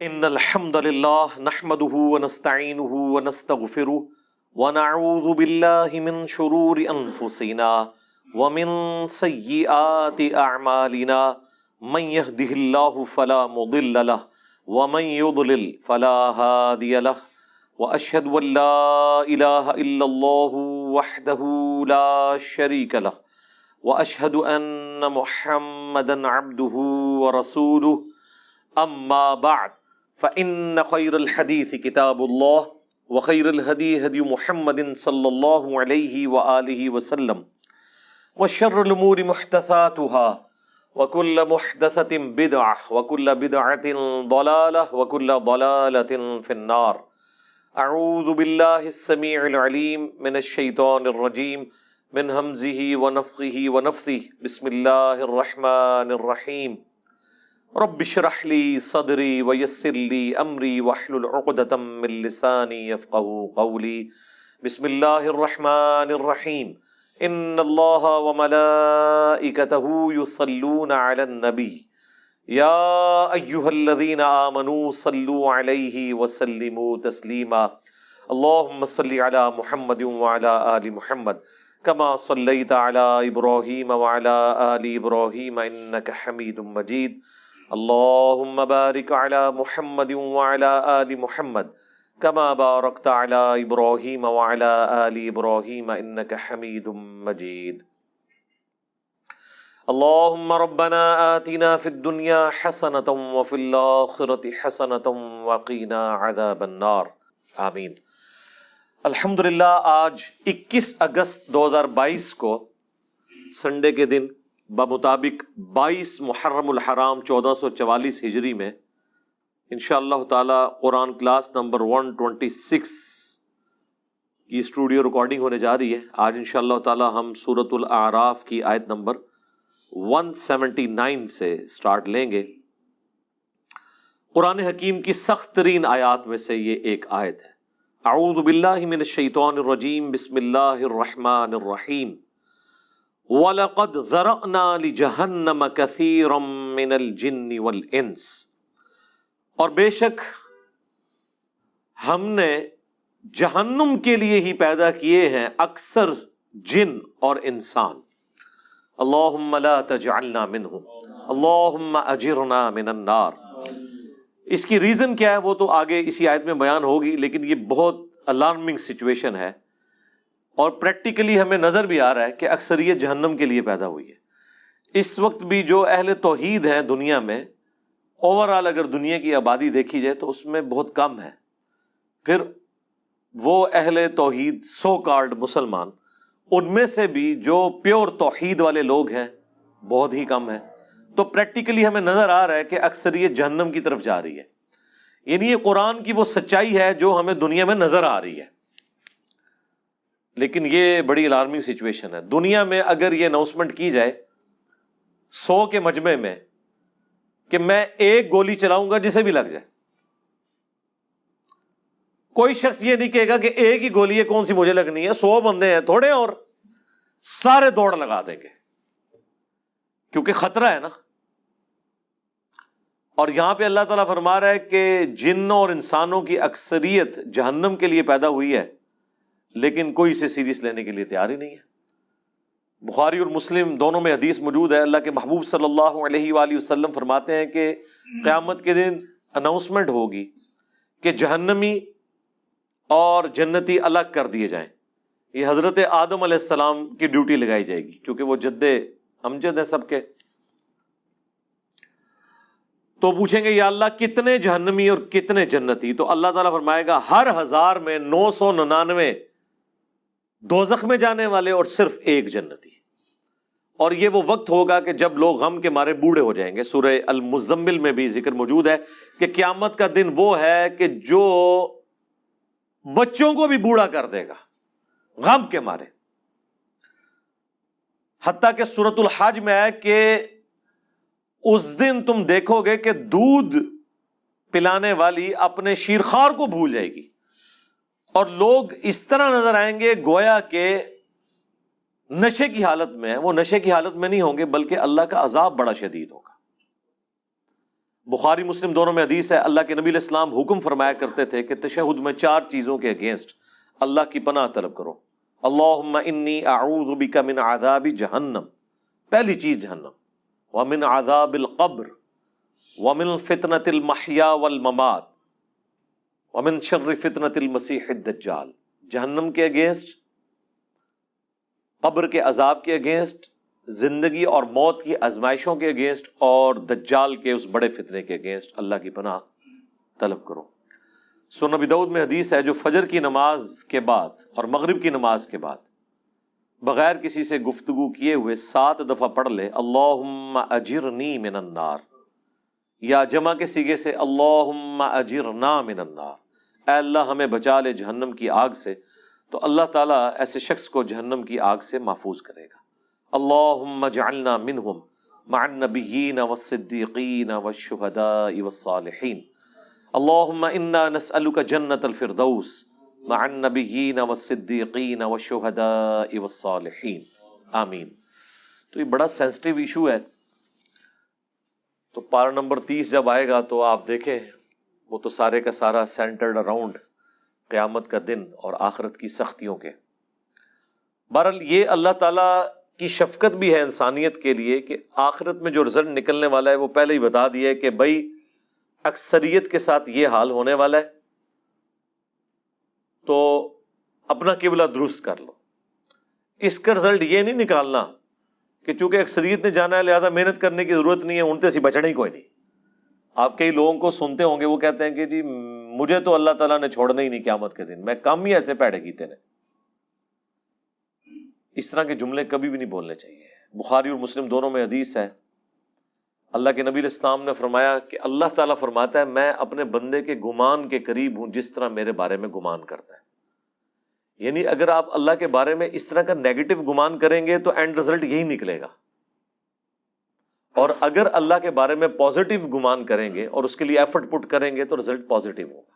ان الحمد للہ نحمده ونستعینه ونستغفره ونعوذ باللہ من شرور انفسنا ومن سیئات اعمالنا من يهده الله فلا مضل له ومن يضلل فلا هادي له واشهد ان لا اله الا الله وحده لا شريك له واشهد ان محمدا عبده ورسوله اما بعد فإن خير الحديث كتاب الله وخير الهدي هدي محمد صلى الله عليه وآله وسلم وشر الأمور محدثاتها وكل محدثة بدعة وكل بدعة ضلالة وكل ضلالة في النار. أعوذ بالله السميع العليم من الشيطان الرجيم من همزه ونفخه ونفثه. بسم الله الرحمن الرحيم. رب اشرح لي صدري ويسر لي امري واحلل عقدة من لساني يفقهوا قولي. بسم الله الرحمن الرحيم. ان الله وملائكته يصلون على النبي يا ايها الذين آمنوا صلوا عليه وسلموا تسليما. اللهم صل على محمد وعلى آل محمد كما صليت على ابراهيم وعلى آل ابراهيم انك حميد مجيد. اللهم بارك على محمد وعلى آل محمد كما باركت على إبراهيم وعلى آل إبراهيم إنك حميد مجيد. اللهم ربنا آتنا في الدنيا حسنة وفي الآخرة حسنة وقنا عذاب النار. آمین. الحمدللہ آج 21 اگست 2022 کو سنڈے کے دن بمطابق 22 محرم الحرام 1444 ہجری میں انشاءاللہ تعالی قرآن کلاس نمبر 126 کی اسٹوڈیو ریکارڈنگ ہونے جا رہی ہے. آج انشاءاللہ تعالی ہم سورۃ الاعراف کی آیت نمبر 179 سے سٹارٹ لیں گے. قرآن حکیم کی سخت ترین آیات میں سے یہ ایک آیت ہے. اعوذ باللہ من الشیطان الرجیم. بسم اللہ الرحمن الرحیم. وَلَقَدْ ذَرَأْنَا لِجَهَنَّمَ كَثِيرًا مِّنَ الْجِنِّ وَالْإِنسِ. اور بے شک ہم نے جہنم کے لیے ہی پیدا کیے ہیں اکثر جن اور انسان. اللہم لا تجعلنا منہم اللہم اجرنا من النار. اس کی ریزن کیا ہے وہ تو آگے اسی آیت میں بیان ہوگی، لیکن یہ بہت الارمنگ سچویشن ہے اور پریکٹیکلی ہمیں نظر بھی آ رہا ہے کہ اکثریت جہنم کے لیے پیدا ہوئی ہے. اس وقت بھی جو اہل توحید ہیں دنیا میں، اوورآل اگر دنیا کی آبادی دیکھی جائے تو اس میں بہت کم ہے. پھر وہ اہل توحید سو کالڈ مسلمان، ان میں سے بھی جو پیور توحید والے لوگ ہیں بہت ہی کم ہیں. تو پریکٹیکلی ہمیں نظر آ رہا ہے کہ اکثریت جہنم کی طرف جا رہی ہے. یعنی یہ قرآن کی وہ سچائی ہے جو ہمیں دنیا میں نظر آ رہی ہے. لیکن یہ بڑی الارمنگ سچویشن ہے. دنیا میں اگر یہ اناؤنسمنٹ کی جائے 100 کے مجمع میں کہ میں ایک گولی چلاؤں گا جسے بھی لگ جائے، کوئی شخص یہ نہیں کہے گا کہ ایک ہی گولی ہے کون سی مجھے لگنی ہے، 100 بندے ہیں تھوڑے اور سارے دوڑ لگا دیں گے کیونکہ خطرہ ہے نا. اور یہاں پہ اللہ تعالیٰ فرما رہا ہے کہ جنوں اور انسانوں کی اکثریت جہنم کے لیے پیدا ہوئی ہے، لیکن کوئی اسے سیریس لینے کے لیے تیار ہی نہیں ہے. بخاری اور مسلم دونوں میں حدیث موجود ہے. اللہ کے محبوب صلی اللہ علیہ وآلہ وسلم فرماتے ہیں کہ قیامت کے دن اناؤنسمنٹ ہوگی کہ جہنمی اور جنتی الگ کر دیے جائیں. یہ حضرت آدم علیہ السلام کی ڈیوٹی لگائی جائے گی کیونکہ وہ جد امجد ہیں سب کے. تو پوچھیں گے یا اللہ کتنے جہنمی اور کتنے جنتی؟ تو اللہ تعالیٰ فرمائے گا ہر 1000 میں 999 دوزخ میں جانے والے اور صرف ایک جنتی. اور یہ وہ وقت ہوگا کہ جب لوگ غم کے مارے بوڑھے ہو جائیں گے. سورہ المزمل میں بھی ذکر موجود ہے کہ قیامت کا دن وہ ہے کہ جو بچوں کو بھی بوڑھا کر دے گا غم کے مارے. حتیٰ کہ سورۃ الحج میں ہے کہ اس دن تم دیکھو گے کہ دودھ پلانے والی اپنے شیرخوار کو بھول جائے گی اور لوگ اس طرح نظر آئیں گے گویا کہ نشے کی حالت میں ہیں. وہ نشے کی حالت میں نہیں ہوں گے بلکہ اللہ کا عذاب بڑا شدید ہوگا. بخاری مسلم دونوں میں حدیث ہے، اللہ کے نبی علیہ السلام حکم فرمایا کرتے تھے کہ تشہد میں 4 چیزوں کے اگینسٹ اللہ کی پناہ طلب کرو۔ اللہم انی اعوذ بک من عذاب جہنم، پہلی چیز جہنم، ومن عذاب القبر، ومن فتنۃ المحیا والممات، ومن شر فتنۃ المسیح الدجال۔ جہنم کے اگینسٹ، قبر کے عذاب کے اگینسٹ، زندگی اور موت کی آزمائشوں کے اگینسٹ، اور دجال کے اس بڑے فتنے کے اگینسٹ اللہ کی پناہ طلب کرو۔ سنن ابی داؤد میں حدیث ہے، جو فجر کی نماز کے بعد اور مغرب کی نماز کے بعد بغیر کسی سے گفتگو کیے ہوئے 7 دفعہ پڑھ لے اللہم اجرنی من النار، یا جمع کے صیغے سے اللہم اجرنا من النار، اے اللہ ہمیں بچا لے جہنم کی آگ سے، تو اللہ تعالیٰ ایسے شخص کو جہنم کی آگ سے محفوظ کرے گا۔ اللہم اجعلنا منہم مع النبیین والصدیقین والشہداء والصالحین، اللہم انا نسألک جنت الفردوس مع النبیین والصدیقین والشہداء والصالحین، آمین۔ تو یہ بڑا سینسٹیو ایشو ہے، تو پارہ نمبر 30 جب آئے گا تو آپ دیکھیں وہ تو سارے کا سارا سینٹرڈ اراؤنڈ قیامت کا دن اور آخرت کی سختیوں کے۔ بہرحال یہ اللہ تعالیٰ کی شفقت بھی ہے انسانیت کے لیے کہ آخرت میں جو رزلٹ نکلنے والا ہے وہ پہلے ہی بتا دیا ہے کہ بھائی اکثریت کے ساتھ یہ حال ہونے والا ہے، تو اپنا قبلہ درست کر لو۔ اس کا رزلٹ یہ نہیں نکالنا کہ چونکہ اکثریت نے جانا ہے لہذا محنت کرنے کی ضرورت نہیں ہے، ان سے بچنا ہی کوئی نہیں۔ آپ کئی لوگوں کو سنتے ہوں گے وہ کہتے ہیں کہ جی مجھے تو اللہ تعالیٰ نے چھوڑنا ہی نہیں قیامت کے دن، میں کم ہی ایسے پیڑے کیتے نے۔ اس طرح کے جملے کبھی بھی نہیں بولنے چاہیے۔ بخاری اور مسلم دونوں میں حدیث ہے، اللہ کے نبی علیہ السلام نے فرمایا کہ اللہ تعالیٰ فرماتا ہے میں اپنے بندے کے گمان کے قریب ہوں جس طرح میرے بارے میں گمان کرتا ہے۔ یعنی اگر آپ اللہ کے بارے میں اس طرح کا نیگیٹو گمان کریں گے تو اینڈ رزلٹ یہی نکلے گا، اور اگر اللہ کے بارے میں پازیٹیو گمان کریں گے اور اس کے لیے ایفرٹ پٹ کریں گے تو رزلٹ پازیٹیو ہوگا۔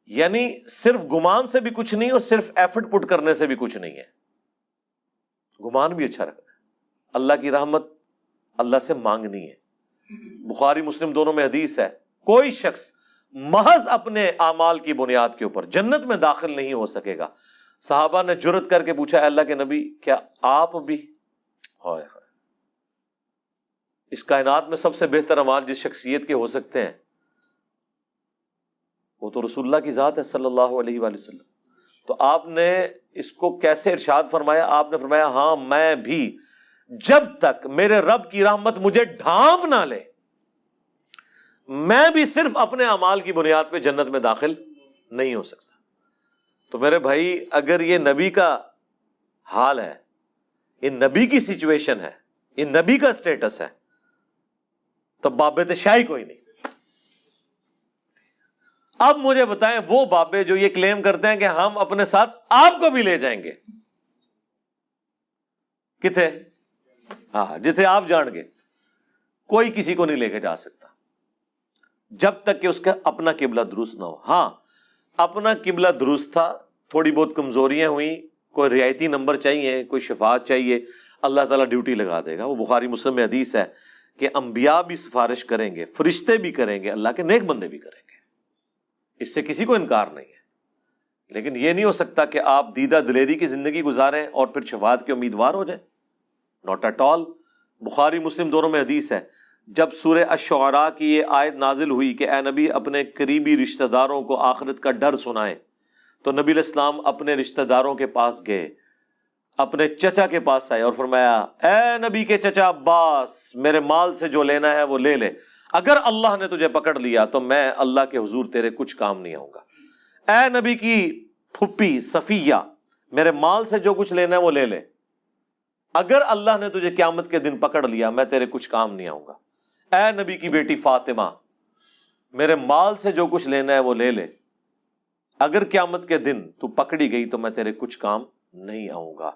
یعنی صرف گمان سے بھی کچھ نہیں اور صرف ایفرٹ پٹ کرنے سے بھی کچھ نہیں ہے، گمان بھی اچھا رکھنا ہے، اللہ کی رحمت اللہ سے مانگنی ہے۔ بخاری مسلم دونوں میں حدیث ہے، کوئی شخص محض اپنے اعمال کی بنیاد کے اوپر جنت میں داخل نہیں ہو سکے گا۔ صحابہ نے جرت کر کے پوچھا، اے اللہ کے نبی کیا آپ بھی؟ ہائے ہائے، اس کائنات میں سب سے بہتر اعمال جس شخصیت کے ہو سکتے ہیں وہ تو رسول اللہ کی ذات ہے صلی اللہ علیہ وآلہ وسلم۔ تو آپ نے اس کو کیسے ارشاد فرمایا؟ آپ نے فرمایا ہاں میں بھی جب تک میرے رب کی رحمت مجھے ڈھانپ نہ لے میں بھی صرف اپنے اعمال کی بنیاد پہ جنت میں داخل نہیں ہو سکتا۔ تو میرے بھائی اگر یہ نبی کا حال ہے، یہ نبی کی سچویشن ہے، یہ نبی کا سٹیٹس ہے، تو بابے شاہی کوئی نہیں۔ اب مجھے بتائیں وہ بابے جو یہ کلیم کرتے ہیں کہ ہم اپنے ساتھ آپ کو بھی لے جائیں گے، کتنے؟ ہاں جتنے آپ جان گے، کوئی کسی کو نہیں لے کے جا سکتا جب تک کہ اس کا اپنا قبلہ درست نہ ہو۔ ہاں اپنا قبلہ درست تھا، تھوڑی بہت کمزوریاں ہوئیں، کوئی رعایتی نمبر چاہیے، کوئی شفاعت چاہیے، اللہ تعالیٰ ڈیوٹی لگا دے گا۔ وہ بخاری مسلم میں حدیث ہے کہ انبیاء بھی سفارش کریں گے، فرشتے بھی کریں گے، اللہ کے نیک بندے بھی کریں گے، اس سے کسی کو انکار نہیں ہے۔ لیکن یہ نہیں ہو سکتا کہ آپ دیدہ دلیری کی زندگی گزاریں اور پھر شفاعت کے امیدوار ہو جائیں، ناٹ ایٹ آل۔ بخاری مسلم دونوں میں حدیث ہے، جب سورہ الشعراء کی یہ آیت نازل ہوئی کہ اے نبی اپنے قریبی رشتہ داروں کو آخرت کا ڈر سنائیں، تو نبی علیہ السلام اپنے رشتہ داروں کے پاس گئے، اپنے چچا کے پاس آئے اور فرمایا اے نبی کے چچا عباس، میرے مال سے جو لینا ہے وہ لے لے، اگر اللہ نے تجھے پکڑ لیا تو میں اللہ کے حضور تیرے کچھ کام نہیں آؤں گا۔ اے نبی کی پھپھی صفیہ، میرے مال سے جو کچھ لینا ہے وہ لے لے، اگر اللہ نے تجھے قیامت کے دن پکڑ لیا میں تیرے کچھ کام نہیں آؤں گا۔ اے نبی کی بیٹی فاطمہ، میرے مال سے جو کچھ لینا ہے وہ لے لے، اگر قیامت کے دن تو پکڑی گئی تو میں تیرے کچھ کام نہیں آؤں گا۔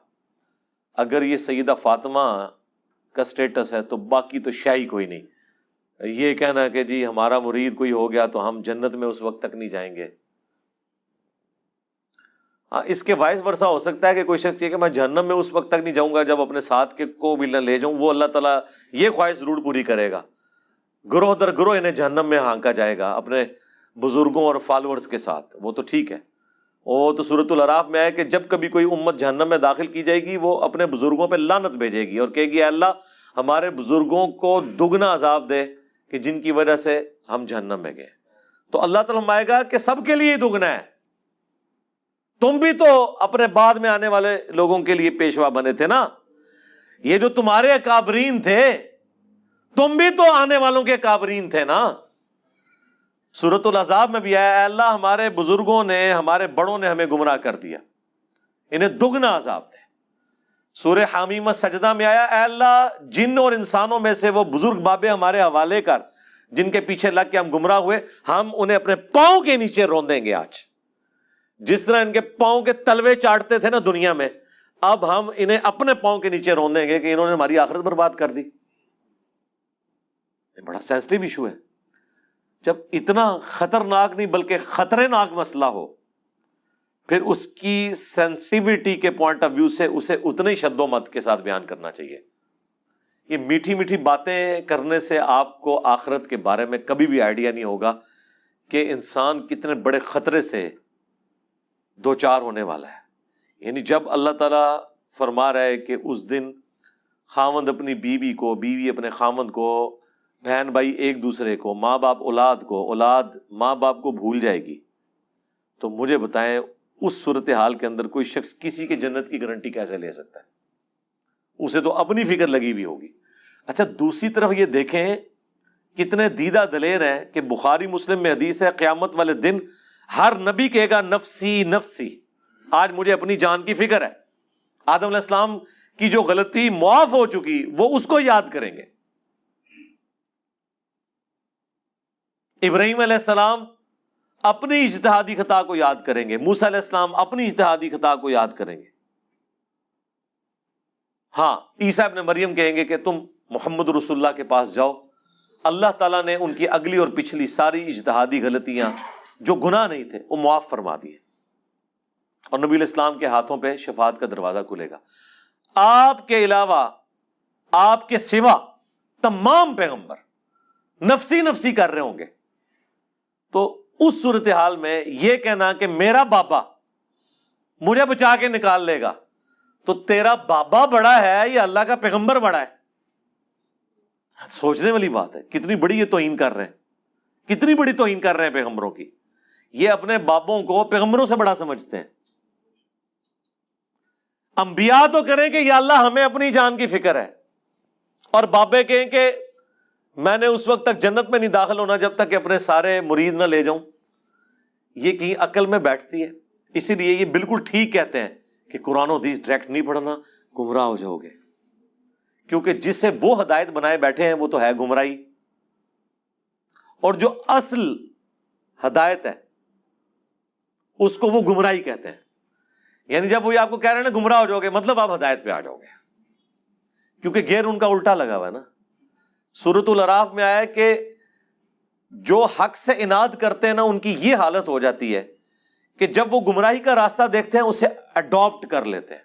اگر یہ سیدہ فاطمہ کا سٹیٹس ہے تو باقی تو شاہی کوئی نہیں۔ یہ کہنا کہ جی ہمارا مرید کوئی ہو گیا تو ہم جنت میں اس وقت تک نہیں جائیں گے، ہاں اس کے وائس ورثہ ہو سکتا ہے کہ کوئی شخص یہ کہ میں جہنم میں اس وقت تک نہیں جاؤں گا جب اپنے ساتھ کے کو بھی نہ لے جاؤں، وہ اللہ تعالیٰ یہ خواہش ضرور پوری کرے گا۔ گروہ در گروہ انہیں جہنم میں ہانکا جائے گا اپنے بزرگوں اور فالورز کے ساتھ، وہ تو ٹھیک ہے، وہ تو سورۃ الاعراف میں ہے کہ جب کبھی کوئی امت جہنم میں داخل کی جائے گی وہ اپنے بزرگوں پہ لعنت بھیجے گی اور کہے گی اے اللہ ہمارے بزرگوں کو دگنا عذاب دے کہ جن کی وجہ سے ہم جہنم میں گئے۔ تو اللہ تعالیٰ فرمائے گا کہ سب کے لیے دگنا ہے، تم بھی تو اپنے بعد میں آنے والے لوگوں کے لیے پیشوا بنے تھے نا، یہ جو تمہارے اکابرین تھے تم بھی تو آنے والوں کے اکابرین تھے نا۔ سورۃ الاحزاب میں بھی آیا اے اللہ ہمارے بزرگوں نے ہمارے بڑوں نے ہمیں گمراہ کر دیا، انہیں دگنا عذاب دے۔ سورہ حامیم سجدہ میں آیا اے اللہ جن اور انسانوں میں سے وہ بزرگ بابے ہمارے حوالے کر جن کے پیچھے لگ کے ہم گمراہ ہوئے، ہم انہیں اپنے پاؤں کے نیچے روندیں گے آج، جس طرح ان کے پاؤں کے تلوے چاٹتے تھے نا دنیا میں، اب ہم انہیں اپنے پاؤں کے نیچے روندیں گے کہ انہوں نے ہماری آخرت برباد کر دی۔ یہ بڑا سینسٹیو ایشو ہے، جب اتنا خطرناک نہیں بلکہ خطرے ناک مسئلہ ہو پھر اس کی سینسیوٹی کے پوائنٹ آف ویو سے اسے اتنے شد و مت کے ساتھ بیان کرنا چاہیے۔ یہ میٹھی میٹھی باتیں کرنے سے آپ کو آخرت کے بارے میں کبھی بھی آئیڈیا نہیں ہوگا کہ انسان کتنے بڑے خطرے سے دوچار ہونے والا ہے۔ یعنی جب اللہ تعالیٰ فرما رہا ہے کہ اس دن خاوند اپنی بیوی کو، بیوی اپنے خاوند کو، بہن بھائی ایک دوسرے کو، ماں باپ اولاد کو، اولاد ماں باپ کو بھول جائے گی، تو مجھے بتائیں اس صورتحال کے اندر کوئی شخص کسی کے جنت کی گارنٹی کیسے لے سکتا ہے؟ اسے تو اپنی فکر لگی ہوئی ہوگی۔ اچھا دوسری طرف یہ دیکھیں کتنے دیدہ دلیر ہیں کہ بخاری مسلم میں حدیث ہے قیامت والے دن ہر نبی کہے گا نفسی نفسی، آج مجھے اپنی جان کی فکر ہے۔ آدم علیہ السلام کی جو غلطی معاف ہو چکی وہ اس کو یاد کریں گے، ابراہیم علیہ السلام اپنی اجتہادی خطا کو یاد کریں گے، موسیٰ علیہ السلام اپنی اجتہادی خطا کو یاد کریں گے۔ ہاں عیسیٰ ابن مریم کہیں گے کہ تم محمد رسول اللہ کے پاس جاؤ، اللہ تعالیٰ نے ان کی اگلی اور پچھلی ساری اجتہادی غلطیاں جو گناہ نہیں تھے وہ معاف فرما دیے، اور نبی علیہ السلام کے ہاتھوں پہ شفاعت کا دروازہ کھلے گا۔ آپ کے علاوہ آپ کے سوا تمام پیغمبر نفسی نفسی کر رہے ہوں گے، تو اس صورتحال میں یہ کہنا کہ میرا بابا مجھے بچا کے نکال لے گا، تو تیرا بابا بڑا ہے یا اللہ کا پیغمبر بڑا ہے؟ سوچنے والی بات ہے، کتنی بڑی یہ توہین کر رہے ہیں، کتنی بڑی توہین کر رہے ہیں پیغمبروں کی۔ یہ اپنے بابوں کو پیغمبروں سے بڑا سمجھتے ہیں۔ انبیاء تو کریں کہ یا اللہ ہمیں اپنی جان کی فکر ہے، اور بابے کہیں کہ میں نے اس وقت تک جنت میں نہیں داخل ہونا جب تک کہ اپنے سارے مرید نہ لے جاؤں۔ یہ کہیں عقل میں بیٹھتی ہے؟ اسی لیے یہ بالکل ٹھیک کہتے ہیں کہ قرآن و حدیث ڈائریکٹ نہیں پڑھنا، گمراہ ہو جاؤ گے، کیونکہ جس سے وہ ہدایت بنائے بیٹھے ہیں وہ تو ہے گمراہی، اور جو اصل ہدایت ہے اس کو وہ گمراہی کہتے ہیں۔ یعنی جب وہ آپ کو کہہ رہے ہیں نا گمراہ ہو جاؤ گے، مطلب آپ ہدایت پہ آ جاؤ گے، کیونکہ گیئر ان کا الٹا لگا ہوا ہے نا۔ سورۃ الاعراف میں آیا کہ جو حق سے اناد کرتے ہیں نا ان کی یہ حالت ہو جاتی ہے کہ جب وہ گمراہی کا راستہ دیکھتے ہیں اسے اڈاپٹ کر لیتے ہیں،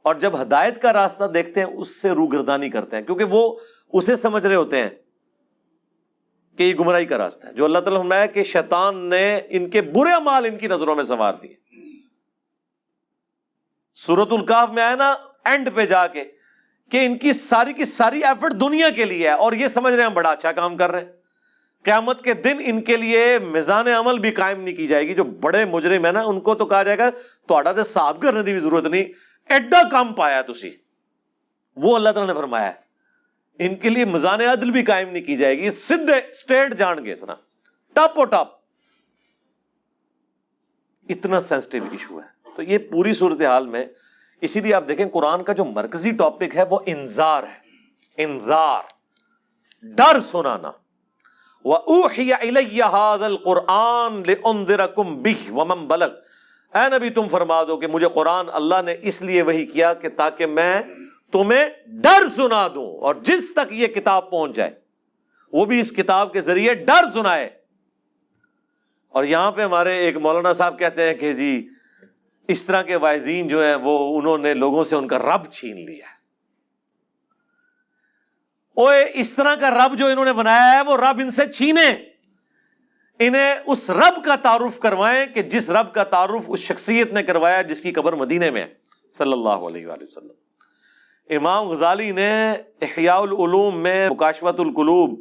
اور جب ہدایت کا راستہ دیکھتے ہیں اس سے روگردانی کرتے ہیں، کیونکہ وہ اسے سمجھ رہے ہوتے ہیں کہ یہ گمراہی کا راستہ ہے۔ جو اللہ تعالیٰ نے فرمایا کہ شیطان نے ان کے برے اعمال ان کی نظروں میں سنوار دیے۔ سورۃ الکہف میں آیا نا اینڈ پہ جا کے کہ ان کی ساری ایفرٹ دنیا کے لیے ہے، اور یہ سمجھ رہے ہیں ہم بڑا اچھا کام کر رہے ہیں۔ قیامت کے دن ان کے لیے میزان عمل بھی قائم نہیں کی جائے گی۔ جو بڑے مجرم ہیں نا ان کو تو کہا جائے گا تہاڈا تے حساب کرنے کی بھی ضرورت نہیں، ایڈا کام پایا تسی۔ وہ اللہ تعالیٰ نے فرمایا ہے ان کے لیے میزان عدل بھی قائم نہیں کی جائے گی، سیدھے اسٹریٹ جان گے، اتنا ٹاپ و ٹاپ۔ اتنا سینسٹیو ایشو ہے۔ تو یہ پوری صورتحال میں اسی لیے آپ دیکھیں قرآن کا جو مرکزی ٹاپک ہے وہ انذار ہے، انذار، ڈر سنانا۔ وَأُوحِيَ إِلَيَّ هَذَا الْقُرْآنُ لِأُنذِرَكُم بِهِ وَمَن بَلَغَ۔ اے نبی تم فرما دو کہ مجھے قرآن اللہ نے اس لیے وحی کیا کہ تاکہ میں تمہیں ڈر سنا دوں، اور جس تک یہ کتاب پہنچ جائے وہ بھی اس کتاب کے ذریعے ڈر سنائے۔ اور یہاں پہ ہمارے ایک مولانا صاحب کہتے ہیں کہ جی اس طرح کے واعظین جو ہیں وہ انہوں نے لوگوں سے ان کا رب چھین لیا ہے۔ اوے اس طرح کا رب جو انہوں نے بنایا ہے وہ رب ان سے چھینے، انہیں اس رب کا تعارف کروائیں کہ جس رب کا تعارف اس شخصیت نے کروایا جس کی قبر مدینے میں ہے صلی اللہ علیہ وآلہ وسلم۔ امام غزالی نے احیاء العلوم میں مکاشفۃ القلوب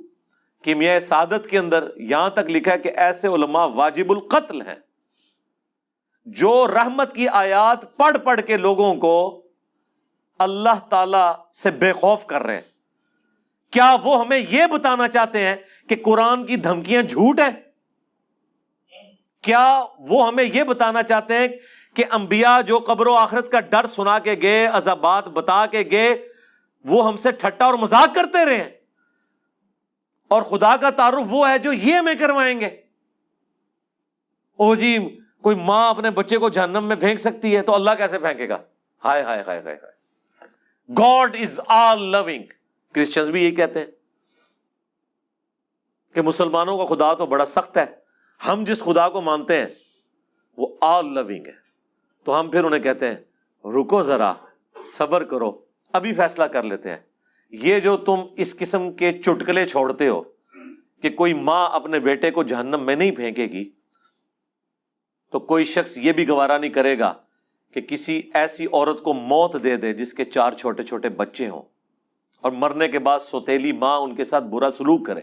کیمیائے سعادت کے اندر یہاں تک لکھا ہے کہ ایسے علماء واجب القتل ہیں جو رحمت کی آیات پڑھ پڑھ کے لوگوں کو اللہ تعالی سے بے خوف کر رہے ہیں۔ کیا وہ ہمیں یہ بتانا چاہتے ہیں کہ قرآن کی دھمکیاں جھوٹ ہیں؟ کیا وہ ہمیں یہ بتانا چاہتے ہیں کہ انبیاء جو قبر و آخرت کا ڈر سنا کے گئے، عذابات بتا کے گئے، وہ ہم سے ٹھٹا اور مذاق کرتے رہے ہیں؟ اور خدا کا تعارف وہ ہے جو یہ ہمیں کروائیں گے۔ او جی کوئی ماں اپنے بچے کو جہنم میں پھینک سکتی ہے تو اللہ کیسے پھینکے گا؟ ہائے ہائے ہائے ہائے ہائے، God is all living. Christians بھی یہی کہتے ہیں کہ مسلمانوں کا خدا تو بڑا سخت ہے، ہم جس خدا کو مانتے ہیں وہ آل لونگ ہے۔ تو ہم پھر انہیں کہتے ہیں رکو ذرا، صبر کرو، ابھی فیصلہ کر لیتے ہیں۔ یہ جو تم اس قسم کے چٹکلے چھوڑتے ہو کہ کوئی ماں اپنے بیٹے کو جہنم میں نہیں پھینکے گی، تو کوئی شخص یہ بھی گوارا نہیں کرے گا کہ کسی ایسی عورت کو موت دے دے جس کے 4 چھوٹے چھوٹے بچے ہوں، اور مرنے کے بعد سوتیلی ماں ان کے ساتھ برا سلوک کرے،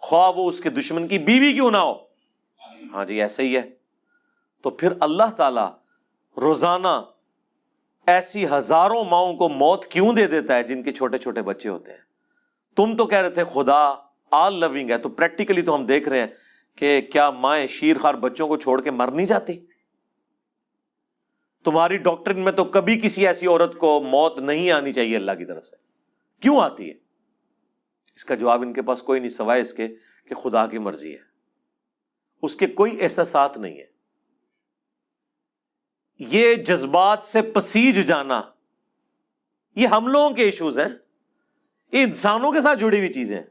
خواہ وہ اس کے دشمن کی بیوی کیوں نہ ہو۔ ہاں جی ایسے ہی ہے۔ تو پھر اللہ تعالی روزانہ ایسی ہزاروں ماؤں کو موت کیوں دے دیتا ہے جن کے چھوٹے چھوٹے بچے ہوتے ہیں؟ تم تو کہہ رہے تھے خدا آل لونگ ہے، تو پریکٹیکلی تو ہم دیکھ رہے ہیں کہ کیا مائیں شیرخوار بچوں کو چھوڑ کے مر نہیں جاتی؟ تمہاری ڈاکٹرن میں تو کبھی کسی ایسی عورت کو موت نہیں آنی چاہیے اللہ کی طرف سے، کیوں آتی ہے؟ اس کا جواب ان کے پاس کوئی نہیں سوائے اس کے کہ خدا کی مرضی ہے، اس کے کوئی احساسات نہیں ہے۔ یہ جذبات سے پسیج جانا یہ ہم لوگوں کے ایشوز ہیں، یہ انسانوں کے ساتھ جڑی ہوئی چیزیں ہیں۔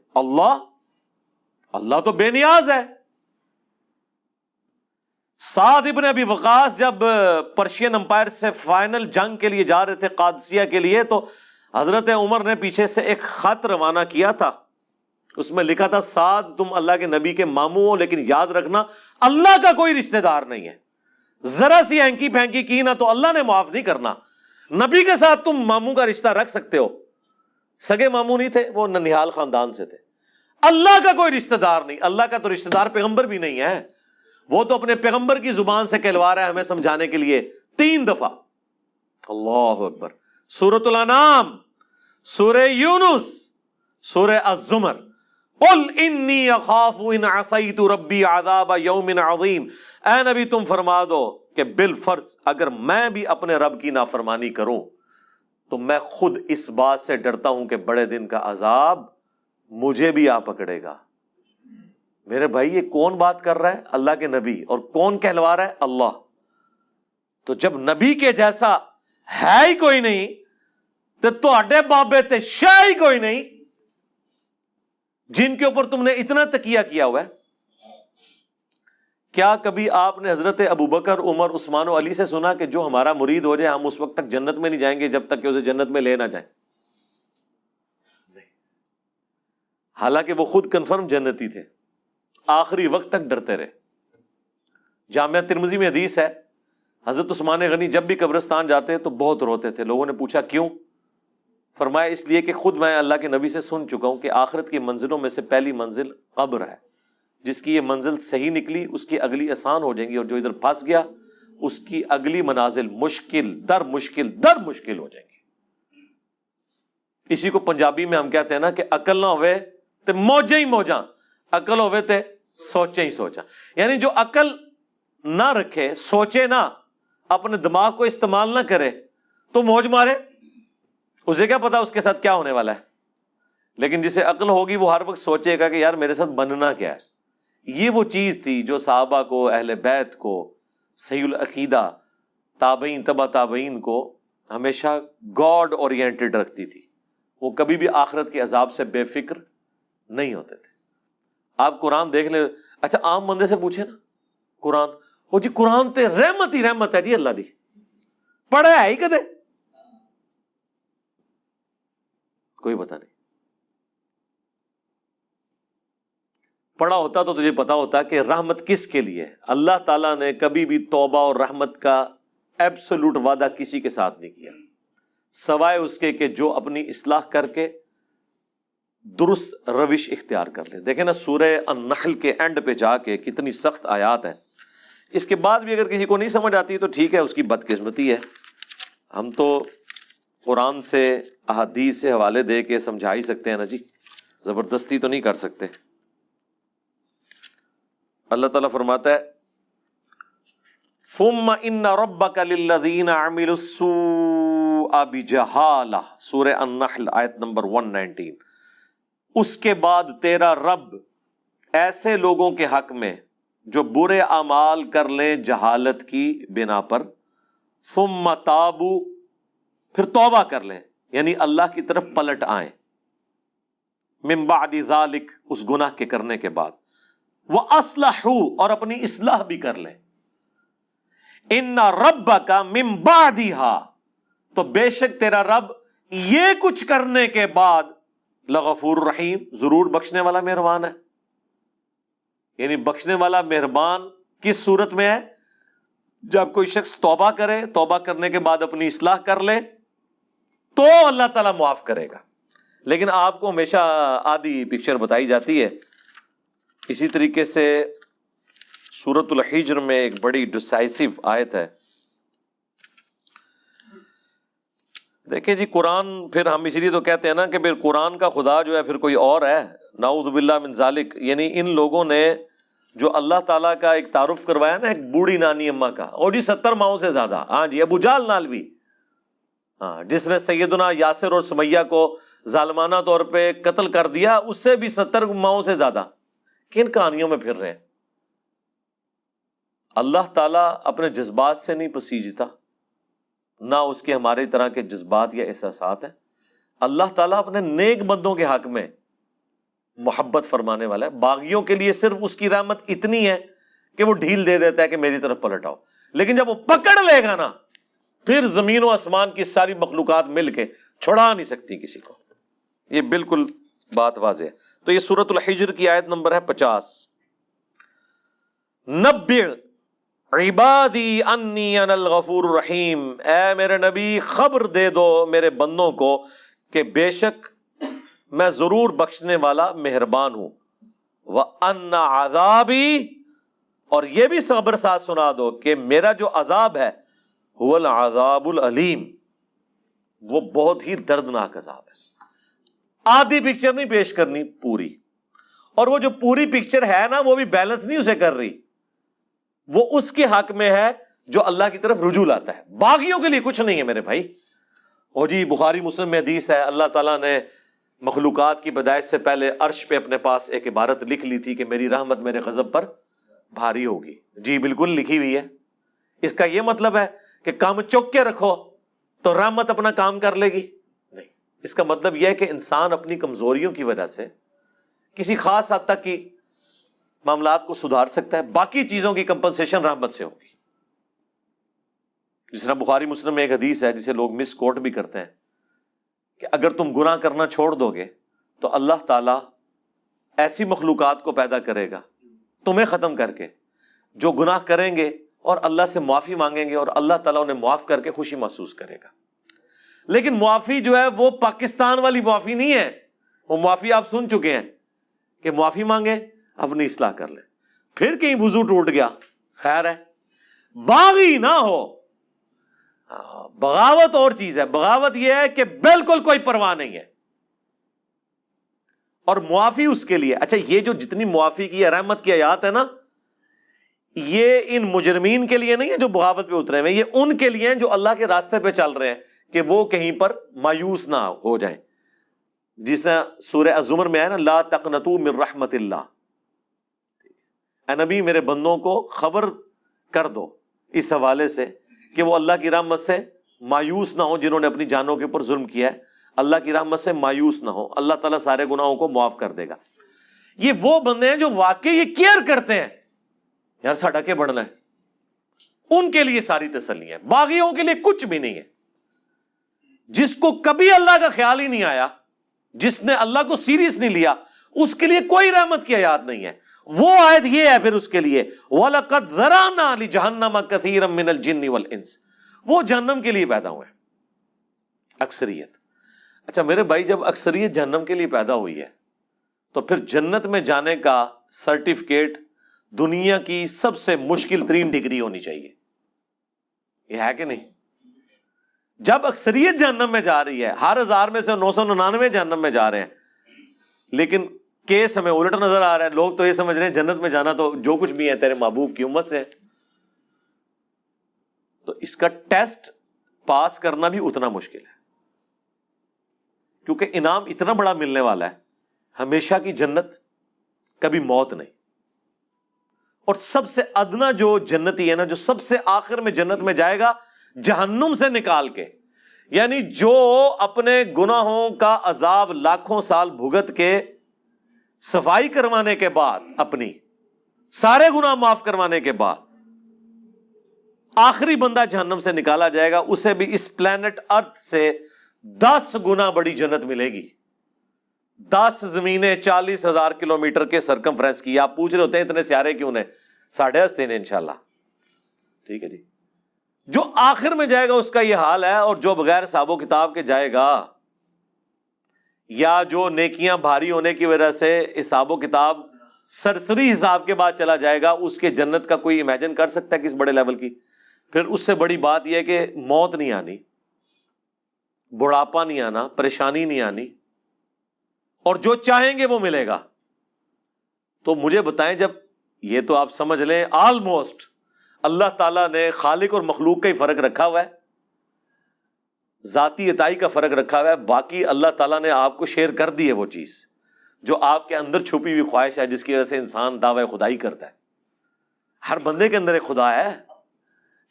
اللہ تو بے نیاز ہے۔ سعد ابن ابی وقاص جب پرشین امپائر سے فائنل جنگ کے لیے جا رہے تھے قادسیہ کے لیے، تو حضرت عمر نے پیچھے سے ایک خط روانہ کیا تھا، اس میں لکھا تھا سعد تم اللہ کے نبی کے ماموں ہو، لیکن یاد رکھنا اللہ کا کوئی رشتہ دار نہیں ہے، ذرا سی ہینکی پھینکی کی نا تو اللہ نے معاف نہیں کرنا۔ نبی کے ساتھ تم ماموں کا رشتہ رکھ سکتے ہو، سگے ماموں نہیں تھے، وہ ننیال خاندان سے تھے، اللہ کا کوئی رشتہ دار نہیں۔ اللہ کا تو رشتہ دار پیغمبر بھی نہیں ہے، وہ تو اپنے پیغمبر کی زبان سے کہلوا رہا ہے ہمیں سمجھانے کے لیے 3 دفعہ۔ اللہ اکبر۔ سورۃ الانعام، سورہ یونس، سورہ الزمر، قل انی اخاف ان عصیت ربی عذاب یوم عظیم۔ اے نبی تم فرما دو کہ بالفرض اگر میں بھی اپنے رب کی نافرمانی کروں تو میں خود اس بات سے ڈرتا ہوں کہ بڑے دن کا عذاب مجھے بھی آ پکڑے گا۔ میرے بھائی یہ کون بات کر رہا ہے؟ اللہ کے نبی، اور کون کہلوا رہا ہے؟ اللہ۔ تو جب نبی کے جیسا ہے ہی کوئی نہیں تو تہاڈے بابے تے شاہ ہی کوئی نہیں جن کے اوپر تم نے اتنا تکیہ کیا ہوا ہے۔ کیا کبھی آپ نے حضرت ابوبکر، عمر، عثمان و علی سے سنا کہ جو ہمارا مرید ہو جائے ہم اس وقت تک جنت میں نہیں جائیں گے جب تک کہ اسے جنت میں لے نہ جائیں؟ نہیں، حالانکہ وہ خود کنفرم جنتی تھے، آخری وقت تک ڈرتے رہے۔ جامعہ ترمذی میں حدیث ہے، حضرت عثمان غنی جب بھی قبرستان جاتے تو بہت روتے تھے۔ لوگوں نے پوچھا کیوں؟ فرمایا اس لیے کہ خود میں اللہ کے نبی سے سن چکا ہوں کہ آخرت کی منزلوں میں سے پہلی منزل قبر ہے، جس کی یہ منزل صحیح نکلی اس کی اگلی آسان ہو جائیں گی، اور جو ادھر پھنس گیا اس کی اگلی منازل مشکل در مشکل در مشکل ہو جائیں گی۔ اسی کو پنجابی میں ہم کہتے ہیں نا کہ عقل نہ ہوئے تے موجیں ہی موجاں، عقل ہوئے تے سوچیں ہی سوچاں۔ یعنی جو عقل نہ رکھے، سوچے نہ، اپنے دماغ کو استعمال نہ کرے تو موج مارے، اسے کیا پتا اس کے ساتھ کیا ہونے والا ہے۔ لیکن جسے عقل ہوگی وہ ہر وقت سوچے گا کہ یار میرے ساتھ بننا کیا ہے۔ یہ وہ چیز تھی جو صحابہ کو، اہل بیت کو، صحیح العقیدہ، تابعین، تبع تابعین کو ہمیشہ گاڈ اورینٹڈ رکھتی تھی۔ وہ کبھی بھی آخرت کے عذاب سے بے فکر نہیں ہوتے تھے۔ آپ قرآن دیکھ لیں، اچھا عام بندے سے پوچھے نا قرآن، وہ جی قرآن تے رحمت ہی رحمت ہے جی اللہ دی، پڑھا ہے ہی کدے؟ کوئی پتہ نہیں۔ پڑھا ہوتا تو تجھے پتا ہوتا کہ رحمت کس کے لیے ہے۔ اللہ تعالیٰ نے کبھی بھی توبہ اور رحمت کا ایبسولوٹ وعدہ کسی کے ساتھ نہیں کیا، سوائے اس کے کہ جو اپنی اصلاح کر کے درست روش اختیار کر لے۔ دیکھیں نا سورہ النحل کے اینڈ پہ جا کے کتنی سخت آیات ہیں۔ اس کے بعد بھی اگر کسی کو نہیں سمجھ آتی تو ٹھیک ہے، اس کی بدقسمتی ہے۔ ہم تو قرآن سے احادیث سے حوالے دے کے سمجھا ہی سکتے ہیں نا جی، زبردستی تو نہیں کر سکتے۔ اللہ تعالیٰ فرماتا ہے ثم ان ربک للذین عملوا السوء بجہالہ، سورہ النحل آیت نمبر 119۔ اس کے بعد تیرا رب ایسے لوگوں کے حق میں جو برے اعمال کر لیں جہالت کی بنا پر، ثم تابوا، پھر توبہ کر لیں، یعنی اللہ کی طرف پلٹ آئیں، من بعد ذالک، اس گناہ کے کرنے کے بعد، وَأَصْلَحُوا، اور اپنی اصلاح بھی کر لیں، إِنَّ رَبَّكَ مِن بَعْدِهَا، تو بے شک تیرا رب یہ کچھ کرنے کے بعد لغفور رحیم، ضرور بخشنے والا مہربان ہے۔ یعنی بخشنے والا مہربان کس صورت میں ہے؟ جب کوئی شخص توبہ کرے، توبہ کرنے کے بعد اپنی اصلاح کر لے تو اللہ تعالیٰ معاف کرے گا۔ لیکن آپ کو ہمیشہ آدھی پکچر بتائی جاتی ہے۔ اسی طریقے سے سورۃ الحجر میں ایک بڑی ڈسائسو آیت ہے۔ دیکھیں جی قرآن، پھر ہم اسی لیے تو کہتے ہیں نا کہ پھر قرآن کا خدا جو ہے پھر کوئی اور ہے، نعوذ باللہ من ذالک۔ یعنی ان لوگوں نے جو اللہ تعالیٰ کا ایک تعارف کروایا نا ایک بوڑھی نانی اماں کا، اور جی 70 ماؤں سے زیادہ، ہاں جی ابو جہل نال بھی، ہاں جس نے سیدنا یاسر اور سمیہ کو ظالمانہ طور پہ قتل کر دیا، اس سے بھی 70 ماؤں سے زیادہ۔ کن کہانیوں میں پھر رہے ہیں؟ اللہ تعالیٰ اپنے جذبات سے نہیں پسیجتا، نہ اس کے ہمارے طرح کے جذبات یا احساسات ہیں۔ اللہ تعالیٰ اپنے نیک بندوں کے حق میں محبت فرمانے والا ہے۔ باغیوں کے لیے صرف اس کی رحمت اتنی ہے کہ وہ ڈھیل دے دیتا ہے کہ میری طرف پلٹ آؤ، لیکن جب وہ پکڑ لے گا نا پھر زمین و آسمان کی ساری مخلوقات مل کے چھڑا نہیں سکتی کسی کو۔ یہ بالکل بات واضح ہے۔ تو یہ سورۃ الحجر کی آیت نمبر ہے 50۔ نبئ عبادی انی انا الغفور الرحیم، اے میرے نبی خبر دے دو میرے بندوں کو کہ بے شک میں ضرور بخشنے والا مہربان ہوں، وَأَنَّ عَذَابِي، اور یہ بھی خبر ساتھ سنا دو کہ میرا جو عذاب ہے هو العذاب العلیم، وہ بہت ہی دردناک عذاب ہے۔ آدھی پکچر نہیں پیش کرنی، پوری، اور وہ جو پوری پکچر ہے نا وہ بھی بیلنس نہیں اسے کر رہی، وہ اس کے حق میں ہے جو اللہ کی طرف رجوع لاتا ہے۔ باغیوں کے لیے کچھ نہیں ہے میرے بھائی۔ اور جی بخاری مسلم میں حدیث ہے، اللہ تعالیٰ نے مخلوقات کی پیدائش سے پہلے عرش پہ اپنے پاس ایک عبارت لکھ لی تھی کہ میری رحمت میرے غضب پر بھاری ہوگی۔ جی بالکل لکھی ہوئی ہے۔ اس کا یہ مطلب ہے کہ کام چوک کے رکھو تو رحمت اپنا کام کر لے گی؟ نہیں، اس کا مطلب یہ ہے کہ انسان اپنی کمزوریوں کی وجہ سے کسی خاص حد تک کی معاملات کو سدھار سکتا ہے، باقی چیزوں کی کمپنسیشن رحمت سے ہوگی۔ جس طرح بخاری مسلم میں ایک حدیث ہے جسے لوگ مس کوٹ بھی کرتے ہیں کہ اگر تم گناہ کرنا چھوڑ دو گے تو اللہ تعالیٰ ایسی مخلوقات کو پیدا کرے گا تمہیں ختم کر کے جو گناہ کریں گے اور اللہ سے معافی مانگیں گے، اور اللہ تعالیٰ انہیں معاف کر کے خوشی محسوس کرے گا۔ لیکن معافی جو ہے وہ پاکستان والی معافی نہیں ہے۔ وہ معافی آپ سن چکے ہیں کہ معافی مانگے اپنی اصلاح کر لے، پھر کہیں وضو ٹوٹ گیا خیر ہے، باغی نہ ہو۔ بغاوت اور چیز ہے۔ بغاوت یہ ہے کہ بالکل کوئی پرواہ نہیں ہے، اور معافی اس کے لیے۔ اچھا یہ جو جتنی معافی کی رحمت کی آیات ہے نا، یہ ان مجرمین کے لیے نہیں ہے جو بغاوت پہ اترے ہوئے، یہ ان کے لیے ہیں جو اللہ کے راستے پہ چل رہے ہیں کہ وہ کہیں پر مایوس نہ ہو جائیں۔ جیسے سورہ الزمر میں ہے نا، لا تقنطوا من رحمت اللہ، اے نبی میرے بندوں کو خبر کر دو اس حوالے سے کہ وہ اللہ کی رحمت سے مایوس نہ ہو، جنہوں نے اپنی جانوں کے اوپر ظلم کیا ہے اللہ کی رحمت سے مایوس نہ ہو، اللہ تعالیٰ سارے گناہوں کو معاف کر دے گا۔ یہ وہ بندے ہیں جو واقعی یہ کیئر کرتے ہیں، یار ساڈا کے بڑھنا ہے، ان کے لیے ساری تسلی ہے۔ باغیوں کے لیے کچھ بھی نہیں ہے۔ جس کو کبھی اللہ کا خیال ہی نہیں آیا، جس نے اللہ کو سیریس نہیں لیا، اس کے لیے کوئی رحمت کی آیات نہیں ہے۔ وہ آیت یہ ہے پھر اس کے لیے وَلَقَدْ ذَرَأْنَا لِجَهَنَّمَ كَثِيرًا مِّنَ الْجِنِّ وَالْإِنسِ، وہ جہنم کے لیے پیدا ہوئے اکثریت۔ اچھا میرے بھائی، جب اکثریت جہنم کے لیے پیدا ہوئی ہے تو پھر جنت میں جانے کا سرٹیفکیٹ دنیا کی سب سے مشکل ترین ڈگری ہونی چاہیے، یہ ہے کہ نہیں؟ جب اکثریت جہنم میں جا رہی ہے، ہر 1000 میں سے 999 جہنم میں جا رہے ہیں، لیکن کیس ہمیں الٹ نظر آ رہا ہے، لوگ تو یہ سمجھ رہے ہیں جنت میں جانا تو جو کچھ بھی ہے تیرے محبوب کی امت سے ہے۔ تو اس کا ٹیسٹ پاس کرنا بھی اتنا مشکل ہے، کیونکہ انعام اتنا بڑا ملنے والا ہے، ہمیشہ کی جنت، کبھی موت نہیں۔ اور سب سے ادنا جو جنتی ہے نا، جو سب سے آخر میں جنت میں جائے گا جہنم سے نکال کے، یعنی جو اپنے گناہوں کا عذاب لاکھوں سال بھگت کے صفائی کروانے کے بعد، اپنی سارے گناہ معاف کروانے کے بعد آخری بندہ جہنم سے نکالا جائے گا، اسے بھی اس پلانٹ ارتھ سے 10 گنا بڑی جنت ملے گی۔ 10 زمینیں 40,000 کلومیٹر کے سرکمفرنس کی۔ آپ پوچھ رہے ہوتے ہیں اتنے سیارے کیوں نے؟ 10.5 ہیں انشاءاللہ، ٹھیک ہے جی۔ جو آخر میں جائے گا اس کا یہ حال ہے، اور جو بغیر حساب و کتاب کے جائے گا، یا جو نیکیاں بھاری ہونے کی وجہ سے حساب و کتاب سرسری حساب کے بعد چلا جائے گا، اس کے جنت کا کوئی امیجن کر سکتا ہے کس بڑے لیول کی؟ پھر اس سے بڑی بات یہ ہے کہ موت نہیں آنی، بڑھاپا نہیں آنا، پریشانی نہیں آنی، اور جو چاہیں گے وہ ملے گا۔ تو مجھے بتائیں، جب یہ تو آپ سمجھ لیں آلموسٹ اللہ تعالیٰ نے خالق اور مخلوق کا ہی فرق رکھا ہوا ہے، ذاتی عطائی کا فرق رکھا ہوا ہے، باقی اللہ تعالیٰ نے آپ کو شیئر کر دی ہے وہ چیز جو آپ کے اندر چھپی ہوئی خواہش ہے، جس کی وجہ سے انسان دعوی خدائی کرتا ہے۔ ہر بندے کے اندر ایک خدا ہے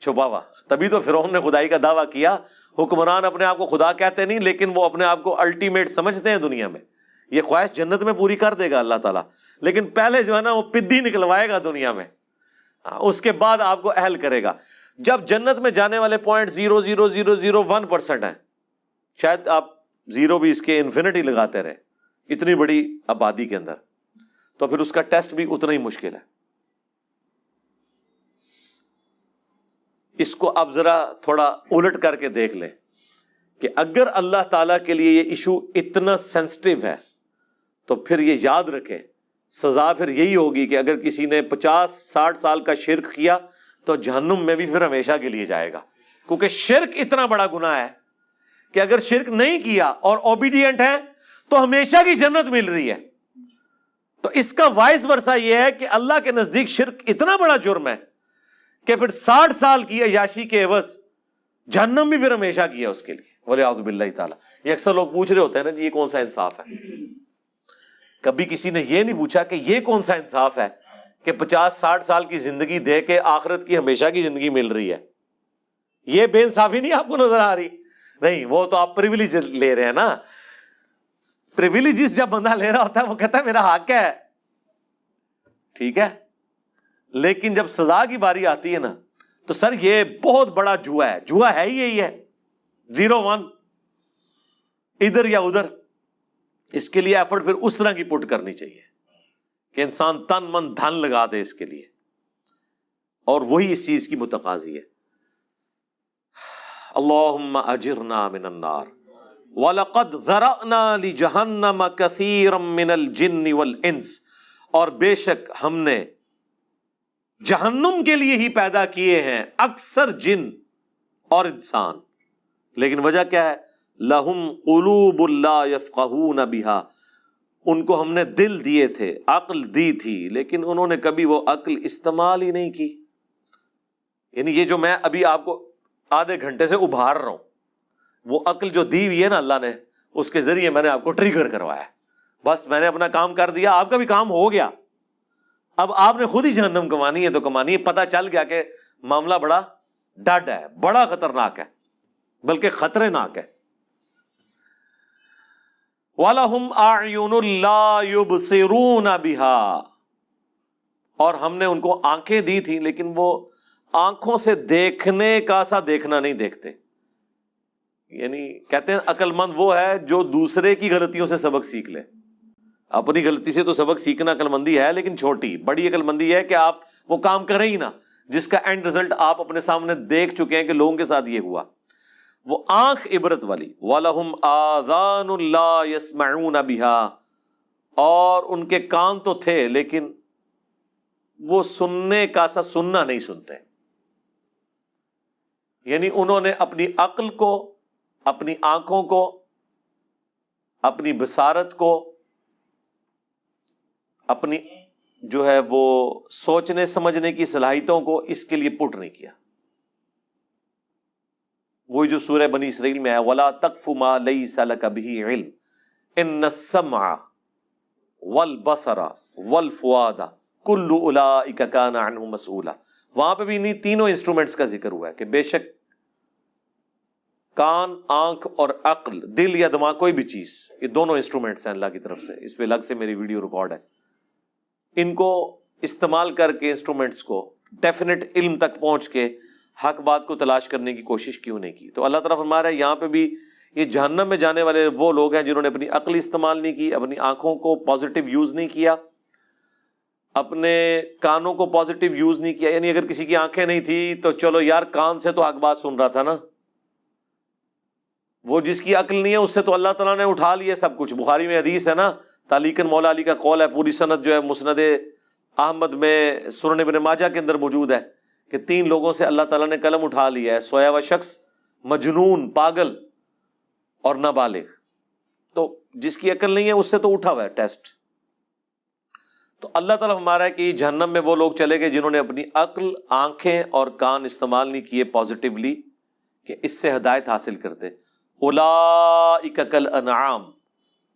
چھپا ہوا، تبھی تو فرعون نے خدائی کا دعویٰ کیا۔ حکمران اپنے آپ کو خدا کہتے نہیں، لیکن وہ اپنے آپ کو الٹیمیٹ سمجھتے ہیں دنیا میں۔ یہ خواہش جنت میں پوری کر دے گا اللہ تعالیٰ، لیکن پہلے جو ہے نا وہ پدی نکلوائے گا دنیا میں، اس کے بعد آپ کو اہل کرے گا۔ جب جنت میں جانے والے 0.00001% ہیں، شاید آپ زیرو بھی اس کے انفینٹی لگاتے رہے اتنی بڑی آبادی کے اندر، تو پھر اس کا ٹیسٹ بھی اتنا ہی مشکل ہے۔ اس کو اب ذرا تھوڑا الٹ کر کے دیکھ لیں کہ اگر اللہ تعالیٰ کے لیے یہ ایشو اتنا سینسٹیو ہے تو پھر یہ یاد رکھیں سزا پھر یہی ہوگی کہ اگر کسی نے 50-60 سال کا شرک کیا تو جہنم میں بھی پھر ہمیشہ کے لیے جائے گا، کیونکہ شرک اتنا بڑا گناہ ہے کہ اگر شرک نہیں کیا اور اوبیڈینٹ ہے تو ہمیشہ کی جنت مل رہی ہے۔ تو اس کا وائس ورثہ یہ ہے کہ اللہ کے نزدیک شرک اتنا بڑا جرم ہے کہ پھر 60 سال کی عیاشی کے عوض جہنم بھی پھر ہمیشہ کی ہے اس کے لیے، والعیاذ باللہ تعالیٰ۔ یہ اکثر لوگ پوچھ رہے ہوتے ہیں نا جی یہ کون سا انصاف ہے؟ کبھی کسی نے یہ نہیں پوچھا کہ یہ کون سا انصاف ہے کہ 50-60 سال کی زندگی دے کے آخرت کی ہمیشہ کی زندگی مل رہی ہے؟ یہ بے انصافی نہیں آپ کو نظر آ رہی؟ نہیں، وہ تو آپ پریویلیج لے رہے ہیں نا۔ پریویلیجز جب بندہ لے رہا ہوتا ہے وہ کہتا ہے میرا حق ہے، ٹھیک ہے، لیکن جب سزا کی باری آتی ہے نا تو سر یہ بہت بڑا جوا ہے، جوا ہے ہی یہی ہے، 0-1 ادھر یا ادھر۔ اس کے لیے ایفرٹ پھر اس طرح کی پٹ کرنی چاہیے کہ انسان تن من دھن لگا دے اس کے لیے، اور وہی اس چیز کی متقاضی ہے۔ اللہم اجرنا من النار وَلَقَدْ ذَرَأْنَا لِجَهَنَّمَ كَثِيرًا مِّنَ الْجِنِّ وَالْإِنسِ، اور بے شک ہم نے جہنم کے لیے ہی پیدا کیے ہیں اکثر جن اور انسان، لیکن وجہ کیا ہے؟ لَهُمْ قُلُوبٌ لَا يَفْقَهُونَ بِهَا، ان کو ہم نے دل دیے تھے، عقل دی تھی، لیکن انہوں نے کبھی وہ عقل استعمال ہی نہیں کی۔ یعنی یہ جو میں ابھی آپ کو آدھے گھنٹے سے ابھار رہا ہوں، وہ عقل جو دی ہوئی ہے نا اللہ نے، اس کے ذریعے میں نے آپ کو ٹریگر کروایا، بس میں نے اپنا کام کر دیا، آپ کا بھی کام ہو گیا۔ اب آپ نے خود ہی جہنم کمانی ہے تو کمانی ہے۔ پتہ چل گیا کہ معاملہ بڑا ڈڈ ہے، بڑا خطرناک ہے، بلکہ خطرناک ہے۔ وَلَهُمْ أَعْيُنٌ لَا يُبْصِرُونَ بِهَا، اور ہم نے ان کو آنکھیں دی تھی لیکن وہ آنکھوں سے دیکھنے کا سا دیکھنا نہیں دیکھتے۔ یعنی کہتے ہیں عقل مند وہ ہے جو دوسرے کی غلطیوں سے سبق سیکھ لے، اپنی غلطی سے تو سبق سیکھنا عقل مندی ہے، لیکن چھوٹی. بڑی عقل مندی ہے کہ آپ وہ کام کریں ہی نہ جس کا اینڈ رزلٹ آپ اپنے سامنے دیکھ چکے ہیں کہ لوگوں کے ساتھ یہ ہوا. وہ آنکھ عبرت والی. وَلَهُمْ آذَانٌ لَا يَسْمَعُونَ بِهَا، اور ان کے کان تو تھے لیکن وہ سننے کا سا سننا نہیں سنتے. یعنی انہوں نے اپنی عقل کو، اپنی آنکھوں کو، اپنی بصارت کو، اپنی جو ہے وہ سوچنے سمجھنے کی صلاحیتوں کو اس کے لیے پٹ نہیں کیا. وہی جو سورہ بنی اسرائیل میں ہے وَلَا تَقْفُ مَا لَيْسَ لَكَ بِهِ عِلْمٌ إِنَّ السَّمْعَ وَالْبَصَرَ وَالْفُؤَادَ كُلُّ أُولَئِكَ كَانَ عَنْهُ مسئولا. وہاں پہ بھی انہیں تینوں انسٹرومنٹس کا ذکر ہوا ہے کہ بے شک کان، آنکھ اور عقل، دل یا دماغ، کوئی بھی چیز، یہ دونوں انسٹرومنٹس ہیں اللہ کی طرف سے. اس پہ الگ سے میری ویڈیو ریکارڈ ہے. ان کو استعمال کر کے انسٹرومنٹس کو ڈیفینیٹ علم تک پہنچ کے حق بات کو تلاش کرنے کی کوشش کیوں نہیں کی؟ تو اللہ تعالیٰ فرما رہا ہے یہاں پہ بھی یہ جہنم میں جانے والے وہ لوگ ہیں جنہوں نے اپنی عقل استعمال نہیں کی، اپنی آنکھوں کو پازیٹیو یوز نہیں کیا، اپنے کانوں کو پازیٹیو یوز نہیں کیا. یعنی اگر کسی کی آنکھیں نہیں تھی تو چلو یار کان سے تو حق بات سن رہا تھا نا، وہ جس کی عقل نہیں ہے اس سے تو اللہ تعالیٰ نے اٹھا لیا سب کچھ. بخاری میں حدیث ہے نا، تعلیقاً مولا علی کا قول ہے، پوری سند جو ہے مسند احمد میں، سنن ابن ماجہ کے اندر موجود ہے کہ 3 لوگوں سے اللہ تعالیٰ نے قلم اٹھا لیا ہے، سویا ہوا شخص، مجنون، پاگل اور نابالغ. تو جس کی عقل نہیں ہے اس سے تو اٹھا ہوا ہے ٹیسٹ. تو اللہ تعالیٰ ہمارا ہے کہ جہنم میں وہ لوگ چلے گئے جنہوں نے اپنی عقل، آنکھیں اور کان استعمال نہیں کیے پازیٹیولی کہ اس سے ہدایت حاصل کرتے. اولئک کالانعام،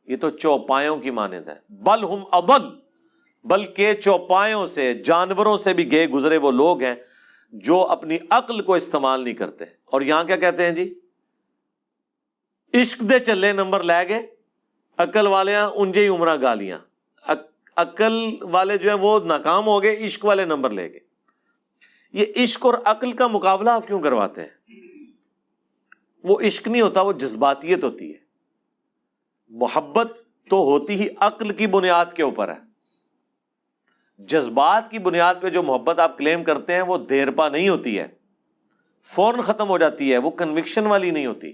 یہ تو چوپایوں کی مانند ہے. بل ہم اضل، بلکہ چوپایوں سے، جانوروں سے بھی گئے گزرے وہ لوگ ہیں جو اپنی عقل کو استعمال نہیں کرتے. اور یہاں کیا کہتے ہیں جی؟ عشق دے چلے نمبر لے گئے، عقل والے انجے ہی عمرہ گالیاں. عقل والے جو ہیں وہ ناکام ہو گئے، عشق والے نمبر لے گئے. یہ عشق اور عقل کا مقابلہ آپ کیوں کرواتے ہیں؟ وہ عشق نہیں ہوتا، وہ جذباتیت ہوتی ہے. محبت تو ہوتی ہی عقل کی بنیاد کے اوپر ہے. جذبات کی بنیاد پہ جو محبت آپ کلیم کرتے ہیں وہ دیر پا نہیں ہوتی ہے، فوراً ختم ہو جاتی ہے، وہ کنوکشن والی نہیں ہوتی.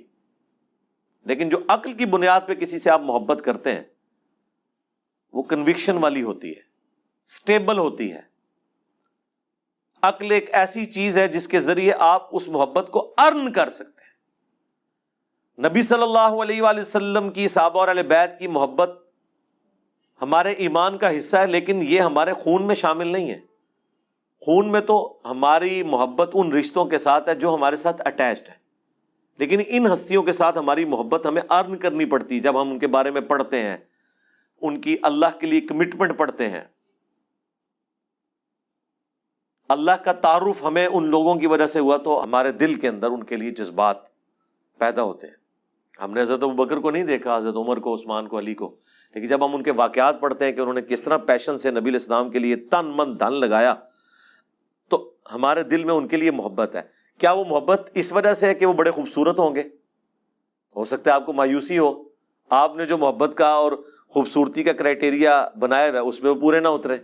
لیکن جو عقل کی بنیاد پہ کسی سے آپ محبت کرتے ہیں وہ کنوکشن والی ہوتی ہے، سٹیبل ہوتی ہے. عقل ایک ایسی چیز ہے جس کے ذریعے آپ اس محبت کو ارن کر سکتے ہیں. نبی صلی اللہ علیہ وآلہ وسلم کی، صحابہ اور اہل بیت کی محبت ہمارے ایمان کا حصہ ہے، لیکن یہ ہمارے خون میں شامل نہیں ہے. خون میں تو ہماری محبت ان رشتوں کے ساتھ ہے جو ہمارے ساتھ اٹیچڈ ہے، لیکن ان ہستیوں کے ساتھ ہماری محبت ہمیں ارن کرنی پڑتی. جب ہم ان کے بارے میں پڑھتے ہیں، ان کی اللہ کے لیے کمٹمنٹ پڑھتے ہیں، اللہ کا تعارف ہمیں ان لوگوں کی وجہ سے ہوا تو ہمارے دل کے اندر ان کے لیے جذبات پیدا ہوتے ہیں. ہم نے حضرت ابوبکر کو نہیں دیکھا، حضرت عمر کو، عثمان کو، علی کو، لیکن جب ہم ان کے واقعات پڑھتے ہیں کہ انہوں نے کس طرح پیشن سے نبی علیہ السلام کے لیے تن من دھن لگایا، تو ہمارے دل میں ان کے لیے محبت ہے. کیا وہ محبت اس وجہ سے ہے کہ وہ بڑے خوبصورت ہوں گے؟ ہو سکتا ہے آپ کو مایوسی ہو، آپ نے جو محبت کا اور خوبصورتی کا کرائٹیریا بنایا ہوا ہے اس میں وہ پورے نہ اترے.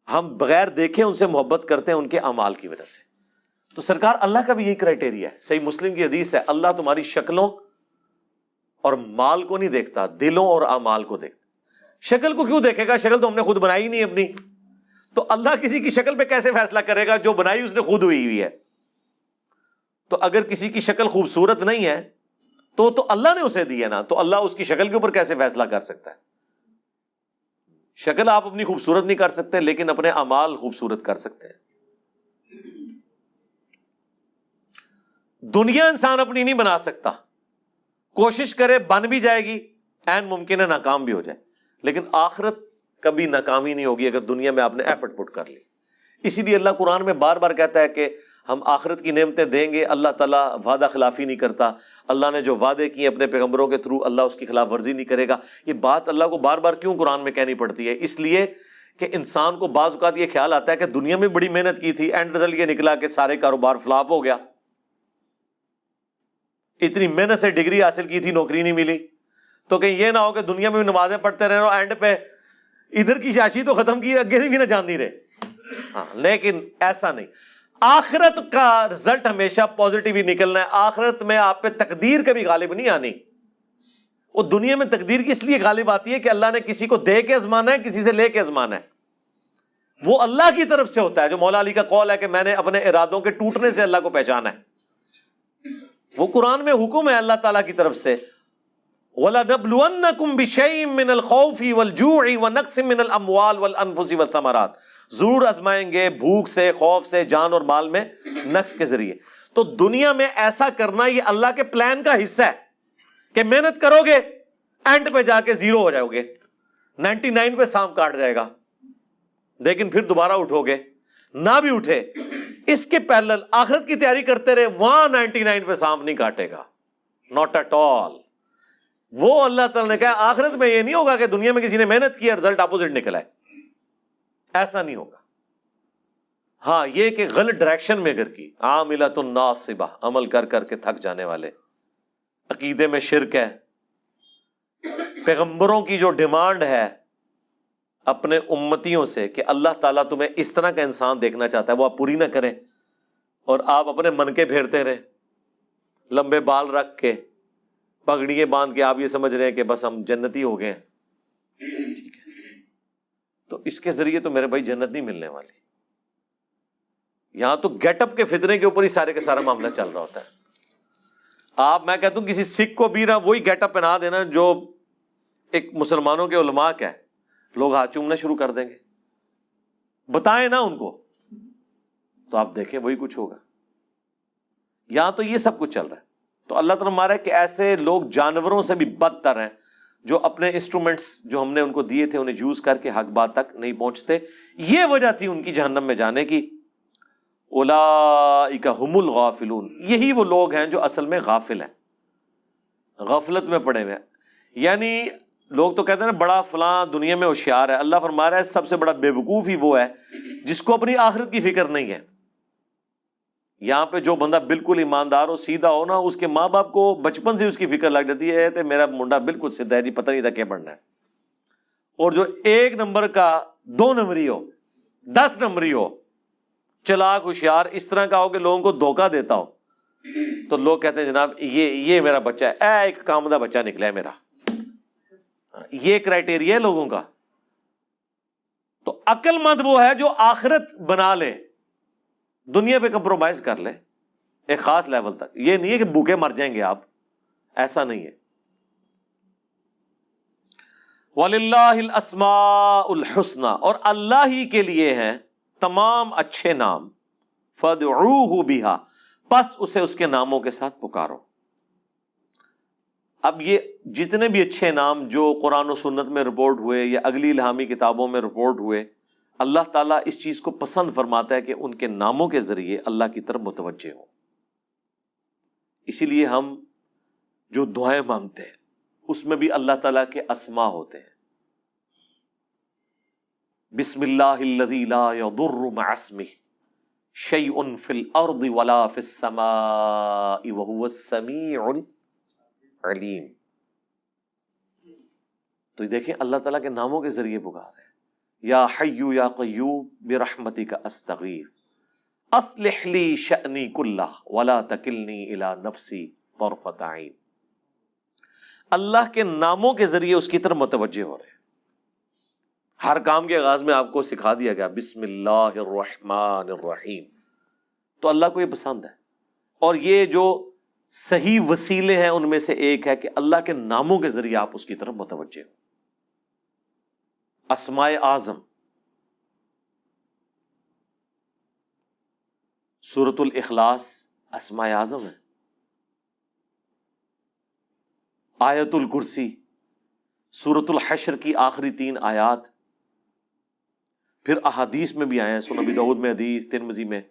ہم بغیر دیکھے ان سے محبت کرتے ہیں ان کے اعمال کی وجہ سے. تو سرکار اللہ کا بھی یہی کرائٹیریا ہے. صحیح مسلم کی حدیث ہے، اللہ تمہاری شکلوں اور مال کو نہیں دیکھتا، دلوں اور اعمال کو دیکھتا. شکل کو کیوں دیکھے گا؟ شکل تو ہم نے خود بنائی نہیں اپنی. تو اللہ کسی کی شکل پہ کیسے فیصلہ کرے گا؟ جو بنائی اس نے خود ہوئی ہے. تو اگر کسی کی شکل خوبصورت نہیں ہے تو اللہ نے اسے دی ہے نا، تو اللہ اس کی شکل کے اوپر کیسے فیصلہ کر سکتا ہے؟ شکل آپ اپنی خوبصورت نہیں کر سکتے، لیکن اپنے اعمال خوبصورت کر سکتے ہیں. دنیا انسان اپنی نہیں بنا سکتا، کوشش کرے بن بھی جائے گی، عین ممکن ہے ناکام بھی ہو جائے، لیکن آخرت کبھی ناکامی نہیں ہوگی اگر دنیا میں آپ نے ایفرٹ پٹ کر لی. اسی لیے اللہ قرآن میں بار بار کہتا ہے کہ ہم آخرت کی نعمتیں دیں گے. اللہ تعالیٰ وعدہ خلافی نہیں کرتا. اللہ نے جو وعدے کیے اپنے پیغمبروں کے تھرو، اللہ اس کی خلاف ورزی نہیں کرے گا. یہ بات اللہ کو بار بار کیوں قرآن میں کہنی پڑتی ہے؟ اس لیے کہ انسان کو بعض اوقات یہ خیال آتا ہے کہ دنیا میں بڑی محنت کی تھی، اینڈ رزلٹ یہ نکلا کہ سارے کاروبار فلاپ ہو گیا. اتنی محنت سے ڈگری حاصل کی تھی، نوکری نہیں ملی. تو کہیں یہ نہ ہو کہ دنیا میں بھی نمازیں پڑھتے رہے اور اینڈ پہ ادھر کی شاشی تو ختم کی, اگے بھی نہ جان نہیں رہے. ہاں لیکن ایسا نہیں, آخرت کا رزلٹ ہمیشہ پازیٹیو ہی نکلنا ہے. آخرت میں آپ پہ تقدیر کبھی غالب نہیں آنی. وہ دنیا میں تقدیر کی اس لیے غالب آتی ہے کہ اللہ نے کسی کو دے کے آزمانا ہے, کسی سے لے کے آزمانا ہے. وہ اللہ کی طرف سے ہوتا ہے, جو مولا علی کا قول ہے کہ میں نے اپنے ارادوں کے ٹوٹنے سے اللہ کو پہچانا ہے. وہ قرآن میں حکم ہے اللہ تعالیٰ کی طرف سے, وَلَنَبْلُوَنَّكُمْ بِشَيْءٍ مِّنَ الْخَوْفِ وَالْجُوعِ وَنَقْصٍ مِّنَ الْأَمْوَالِ وَالْأَنفُسِ وَالثَّمَرَاتِ, ضرور آزمائیں گے بھوک سے, خوف سے, جان اور مال میں نقص کے ذریعے. تو دنیا میں ایسا کرنا یہ اللہ کے پلان کا حصہ ہے کہ محنت کرو گے, اینڈ پہ جا کے زیرو ہو جاؤ گے, 99 پہ سانپ کاٹ جائے گا, لیکن پھر دوبارہ اٹھو گے. نہ بھی اٹھے, اس کے پیرلل آخرت کی تیاری کرتے رہے, وہاں 99 پہ سانپ نہیں کاٹے گا, ناٹ ایٹ آل. وہ اللہ تعالیٰ نے کہا آخرت میں یہ نہیں ہوگا کہ دنیا میں کسی نے محنت کی اور رزلٹ اپوزٹ نکلا ہے, ایسا نہیں ہوگا. ہاں یہ کہ غلط ڈائریکشن میں اگر کی, عاملۃ ناصبہ, عمل کر کر کے تھک جانے والے, عقیدے میں شرک ہے, پیغمبروں کی جو ڈیمانڈ ہے اپنے امتیوں سے کہ اللہ تعالیٰ تمہیں اس طرح کا انسان دیکھنا چاہتا ہے, وہ آپ پوری نہ کریں اور آپ اپنے من کے پھیرتے رہے, لمبے بال رکھ کے, پگڑیاں باندھ کے آپ یہ سمجھ رہے ہیں کہ بس ہم جنتی ہو گئے ہیں. ٹھیک ہے, تو اس کے ذریعے تو میرے بھائی جنت نہیں ملنے والی. یہاں تو گیٹ اپ کے فتنے کے اوپر ہی سارے کا سارا معاملہ چل رہا ہوتا ہے. آپ, میں کہتا ہوں کسی سکھ کو بھی نہ وہی گیٹ اپ پہنا دینا جو ایک مسلمانوں کے علماء کا ہے, لوگ ہاتھ چومنا شروع کر دیں گے. بتائیں نا ان کو, تو آپ دیکھیں وہی کچھ ہوگا. یہاں تو یہ سب کچھ چل رہا ہے. تو اللہ تعالیٰ ہمارا ہے کہ ایسے لوگ جانوروں سے بھی بدتر ہیں جو اپنے انسٹرومنٹس جو ہم نے ان کو دیے تھے انہیں یوز کر کے حق بات تک نہیں پہنچتے. یہ وجہ تھی ان کی جہنم میں جانے کی. اولئک ھم الغافلون, یہی وہ لوگ ہیں جو اصل میں غافل ہیں, غفلت میں پڑے ہوئے ہیں. یعنی لوگ تو کہتے ہیں نا بڑا فلاں دنیا میں ہوشیار ہے, اللہ فرما رہا ہے سب سے بڑا بے وقوف ہی وہ ہے جس کو اپنی آخرت کی فکر نہیں ہے. یہاں پہ جو بندہ بالکل ایماندار ہو, سیدھا ہو نا, اس کے ماں باپ کو بچپن سے اس کی فکر لگ جاتی ہے کہ میرا منڈا بالکل سیدھا ہے جی, پتہ نہیں تھا کیا بننا ہے. اور جو 1 نمبر کا 2 نمبری ہو, 10 نمبری ہو, چلاک ہوشیار اس طرح کا ہو کہ لوگوں کو دھوکہ دیتا ہو, تو لوگ کہتے ہیں جناب یہ میرا بچہ ہے, ایک کامدہ بچہ نکلا ہے میرا. یہ کرائٹیریا ہے لوگوں کا. تو عقل مند وہ ہے جو آخرت بنا لے, دنیا پہ کمپرومائز کر لے ایک خاص لیول تک. یہ نہیں ہے کہ بھوکے مر جائیں گے آپ, ایسا نہیں ہے. وَلِلَّهِ الْأَسْمَاءُ الْحُسْنَى, اور اللہ ہی کے لیے ہیں تمام اچھے نام. فَادْعُوهُ بِهَا, پس اسے اس کے ناموں کے ساتھ پکارو. اب یہ جتنے بھی اچھے نام جو قرآن و سنت میں رپورٹ ہوئے یا اگلی الہامی کتابوں میں رپورٹ ہوئے, اللہ تعالیٰ اس چیز کو پسند فرماتا ہے کہ ان کے ناموں کے ذریعے اللہ کی طرف متوجہ ہوں. اسی لیے ہم جو دعائیں مانگتے ہیں اس میں بھی اللہ تعالیٰ کے اسماء ہوتے ہیں. بسم اللہ الذی لا یضر مع اسمہ شیء فی الارض ولا فی السماء وہو السمیع العلیم. تو دیکھیں اللہ تعالیٰ کے ناموں کے ذریعے پکار ہے. یا حی یا قیوم برحمتک استغیث اصلح لی شأنی کلہ ولا تکلنی الی نفسی طرفۃ عین. اللہ کے ناموں کے ذریعے اس کی طرف متوجہ ہو رہے ہیں. ہر کام کے آغاز میں آپ کو سکھا دیا گیا بسم اللہ الرحمن الرحیم, تو اللہ کو یہ پسند ہے. اور یہ جو صحیح وسیلے ہیں ان میں سے ایک ہے کہ اللہ کے ناموں کے ذریعے آپ اس کی طرف متوجہ ہو. اسماء اعظم, سورۃ الاخلاص اسماء اعظم ہے. آیت الکرسی, سورۃ الحشر کی آخری 3 آیات, پھر احادیث میں بھی آئے ہیں, سنن ابی داؤد میں حدیث, ترمذی میں,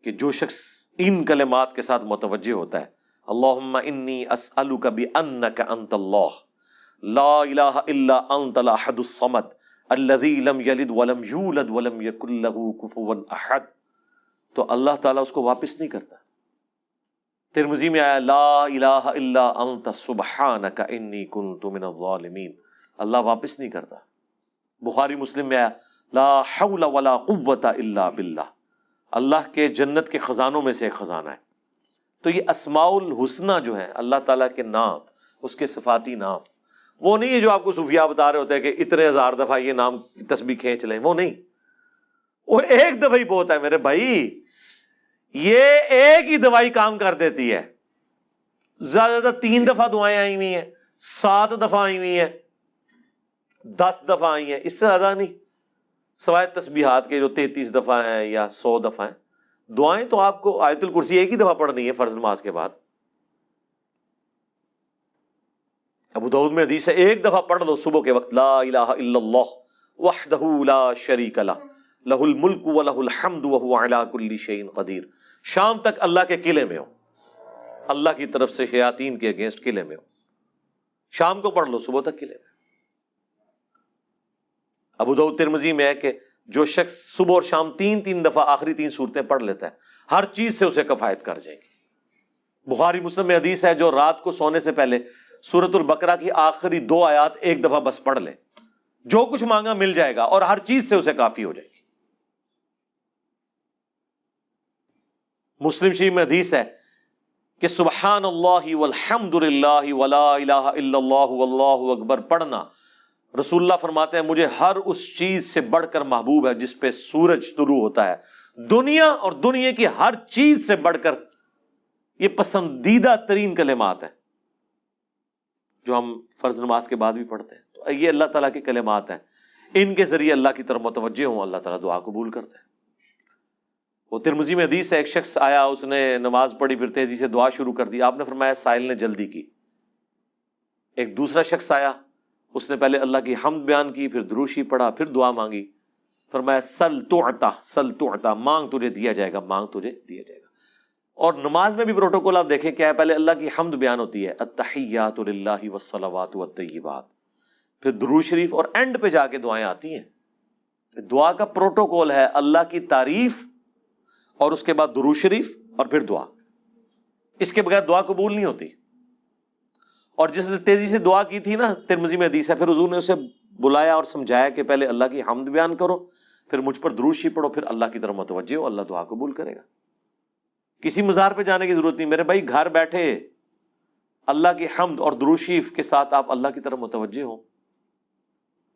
کہ جو شخص ان کلمات کے ساتھ متوجہ ہوتا ہے, اللہم انی اسألک بانک انت اللہ لا الہ الا انت الاحد الصمد الذی لم یلد ولم یولد ولم یکن لہ کفوا احد, تو اللہ تعالیٰ اس کو واپس نہیں کرتا. ترمذی میں آیا لا الہ الا انت سبحانک انی کنت من الظالمین، اللہ واپس نہیں کرتا۔ بخاری مسلم میں آیا لا حول ولا قوت الا باللہ، اللہ کے جنت کے خزانوں میں سے ایک خزانہ ہے۔ تو یہ اسماء الحسنہ جو ہیں اللہ تعالیٰ کے نام، اس کے صفاتی نام، وہ نہیں ہے جو آپ کو صوفیاء بتا رہے ہوتے ہیں کہ اتنے ہزار دفعہ یہ نام تسبیح کھینچ لیں، وہ نہیں، وہ ایک دفعہ ہی بہت ہے میرے بھائی، یہ ایک ہی دوائی کام کر دیتی ہے۔ زیادہ زیادہ 3 دفعہ دعائیں آئی ہوئی ہیں، 7 دفعہ آئی ہوئی ہیں، 10 دفعہ آئی ہیں، اس سے زیادہ نہیں، سوائے تسبیحات کے جو 33 دفعہ ہیں یا 100 دفعہ ہیں۔ دعائیں تو آپ کو آیت الکرسی ایک ہی دفعہ پڑھنی ہے فرض نماز کے بعد۔ ابو داؤد میں حدیث ہے ایک دفعہ پڑھ لو صبح کے وقت، لا الہ الا اللہ وحدہ لا شریک لہ لہ الملک ولہ الحمد وہو علی کل شیء قدیر۔ شام تک اللہ کے قلعے میں ہو، اللہ کی طرف سے شیاطین کے اگینسٹ قلعے میں ہو، شام کو پڑھ لو صبح تک قلعے میں۔ ابو داؤد ترمذی میں ہے کہ جو شخص صبح اور شام 3 دفعہ آخری 3 سورتیں پڑھ لیتا ہے، ہر چیز سے اسے کفایت کر جائے گی۔ بخاری مسلم میں حدیث ہے جو رات کو سونے سے پہلے سورۃ البقرہ کی آخری 2 آیات ایک دفعہ بس پڑھ لے، جو کچھ مانگا مل جائے گا اور ہر چیز سے اسے کافی ہو جائے گی۔ مسلم شریف میں حدیث ہے کہ سبحان اللہ والحمد للہ ولا الہ الا اللہ واللہ اکبر پڑھنا، رسول اللہ فرماتے ہیں مجھے ہر اس چیز سے بڑھ کر محبوب ہے جس پہ سورج طلوع ہوتا ہے، دنیا اور دنیا کی ہر چیز سے بڑھ کر یہ پسندیدہ ترین کلمات ہیں جو ہم فرض نماز کے بعد بھی پڑھتے ہیں۔ تو یہ اللہ تعالیٰ کے کلمات ہیں، ان کے ذریعے اللہ کی طرف متوجہ ہوں، اللہ تعالیٰ دعا قبول کرتے ہیں۔ وہ ترمذی میں حدیث ہے ایک شخص آیا، اس نے نماز پڑھی، پھر تیزی سے دعا شروع کر دی، آپ نے فرمایا سائل نے جلدی کی۔ ایک دوسرا شخص آیا، اس نے پہلے اللہ کی حمد بیان کی، پھر دروشی پڑھا، پھر دعا مانگی، فرمایا سل تعطا، سل تعطا، مانگ تجھے دیا جائے گا، مانگ تجھے دیا جائے گا۔ اور نماز میں بھی پروٹوکول آپ دیکھیں کیا ہے، پہلے اللہ کی حمد بیان ہوتی ہے، التحیات للہ والصلوات والطیبات، پھر درود شریف، اور اینڈ پہ جا کے دعائیں آتی ہیں۔ دعا کا پروٹوکول ہے اللہ کی تعریف اور اس کے بعد درود شریف اور پھر دعا، اس کے بغیر دعا قبول نہیں ہوتی۔ اور جس نے تیزی سے دعا کی تھی نا، ترمذی میں حدیث ہے، پھر حضور نے اسے بلایا اور سمجھایا کہ پہلے اللہ کی حمد بیان کرو، پھر مجھ پر درود شریف پڑھو، پھر اللہ کی طرف متوجہ ہو، اللہ دعا قبول کرے گا۔ کسی مزار پہ جانے کی ضرورت نہیں میرے بھائی، گھر بیٹھے اللہ کی حمد اور درود شریف کے ساتھ آپ اللہ کی طرف متوجہ ہوں۔